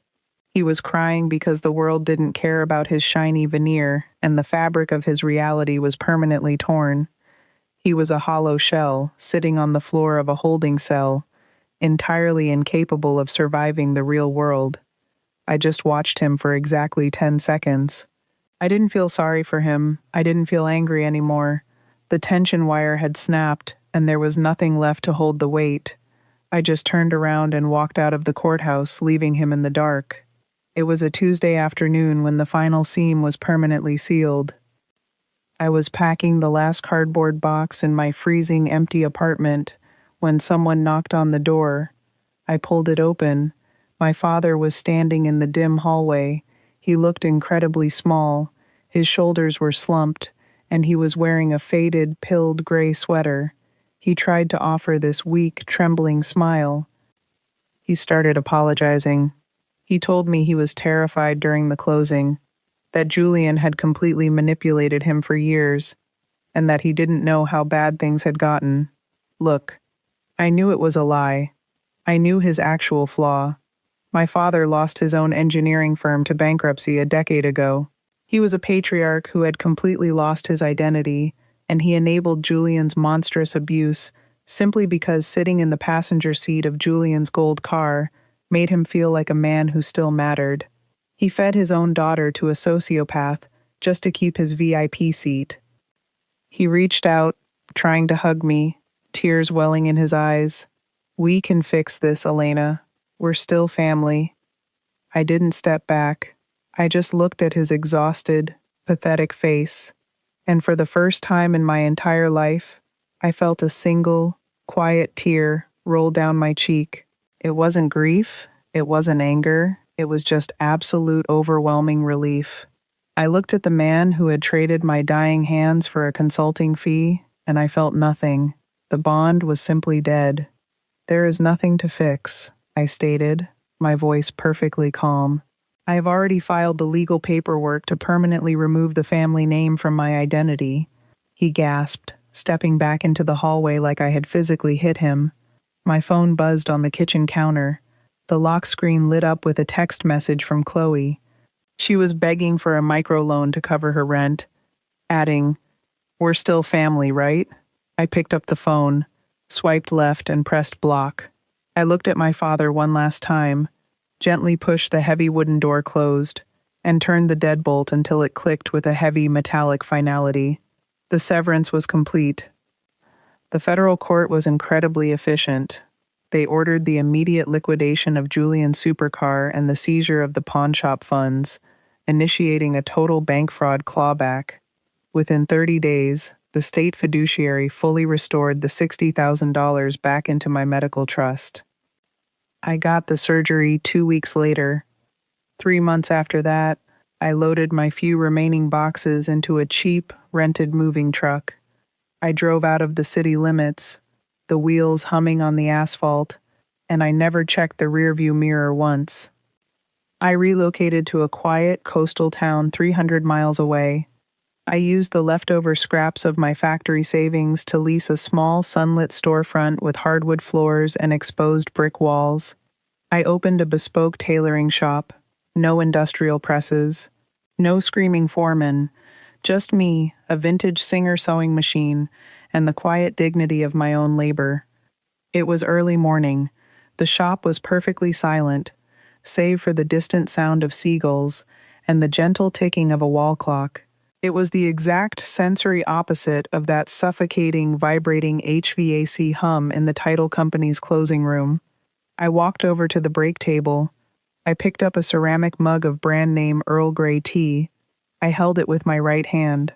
He was crying because the world didn't care about his shiny veneer, and the fabric of his reality was permanently torn. He was a hollow shell, sitting on the floor of a holding cell, entirely incapable of surviving the real world. I just watched him for exactly 10 seconds. I didn't feel sorry for him. I didn't feel angry anymore. The tension wire had snapped, and there was nothing left to hold the weight. I just turned around and walked out of the courthouse, leaving him in the dark. It was a Tuesday afternoon when the final seam was permanently sealed. I was packing the last cardboard box in my freezing empty apartment when someone knocked on the door. I pulled it open. My father was standing in the dim hallway. He looked incredibly small. His shoulders were slumped, and he was wearing a faded, pilled gray sweater. He tried to offer this weak, trembling smile. He started apologizing. He told me he was terrified during the closing, that Julian had completely manipulated him for years, and that he didn't know how bad things had gotten. Look, I knew it was a lie. I knew his actual flaw. My father lost his own engineering firm to bankruptcy a decade ago. He was a patriarch who had completely lost his identity, and he enabled Julian's monstrous abuse simply because sitting in the passenger seat of Julian's gold car made him feel like a man who still mattered. He fed his own daughter to a sociopath just to keep his VIP seat. He reached out, trying to hug me, tears welling in his eyes. "We can fix this, Elena. We're still family." I didn't step back. I just looked at his exhausted, pathetic face, and for the first time in my entire life, I felt a single, quiet tear roll down my cheek. It wasn't grief, it wasn't anger, it was just absolute overwhelming relief. I looked at the man who had traded my dying hands for a consulting fee, and I felt nothing. The bond was simply dead. "There is nothing to fix," I stated, my voice perfectly calm. "I have already filed the legal paperwork to permanently remove the family name from my identity." He gasped, stepping back into the hallway like I had physically hit him. My phone buzzed on the kitchen counter. The lock screen lit up with a text message from Chloe. She was begging for a microloan to cover her rent, adding, "We're still family, right?" I picked up the phone, swiped left, and pressed block. I looked at my father one last time, gently pushed the heavy wooden door closed, and turned the deadbolt until it clicked with a heavy metallic finality. The severance was complete. The federal court was incredibly efficient. They ordered the immediate liquidation of Julian's supercar and the seizure of the pawnshop funds, initiating a total bank fraud clawback. Within 30 days, the state fiduciary fully restored the $60,000 back into my medical trust. I got the surgery 2 weeks later. 3 months after that, I loaded my few remaining boxes into a cheap, rented moving truck. I drove out of the city limits, the wheels humming on the asphalt, and I never checked the rearview mirror once. I relocated to a quiet coastal town 300 miles away. I used the leftover scraps of my factory savings to lease a small sunlit storefront with hardwood floors and exposed brick walls. I opened a bespoke tailoring shop, no industrial presses, no screaming foreman, just me, a vintage Singer sewing machine, and the quiet dignity of my own labor. It was early morning. The shop was perfectly silent, save for the distant sound of seagulls and the gentle ticking of a wall clock. It was the exact sensory opposite of that suffocating, vibrating HVAC hum in the title company's closing room. I walked over to the break table. I picked up a ceramic mug of brand name Earl Grey tea. I held it with my right hand.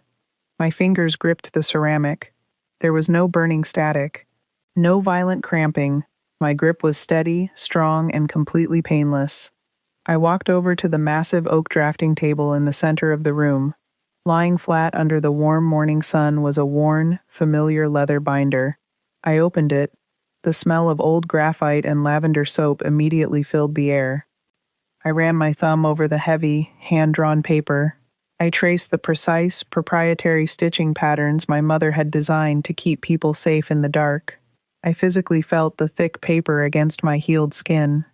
My fingers gripped the ceramic. There was no burning static, no violent cramping. My grip was steady, strong, and completely painless. I walked over to the massive oak drafting table in the center of the room. Lying flat under the warm morning sun was a worn, familiar leather binder. I opened it. The smell of old graphite and lavender soap immediately filled the air. I ran my thumb over the heavy, hand-drawn paper. I traced the precise, proprietary stitching patterns my mother had designed to keep people safe in the dark. I physically felt the thick paper against my healed skin.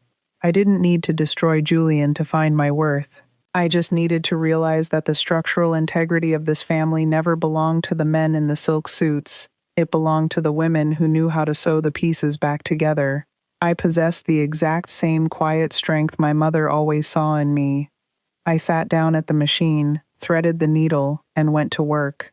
I didn't need to destroy Julian to find my worth. I just needed to realize that the structural integrity of this family never belonged to the men in the silk suits. It belonged to the women who knew how to sew the pieces back together. I possessed the exact same quiet strength my mother always saw in me. I sat down at the machine, threaded the needle, and went to work.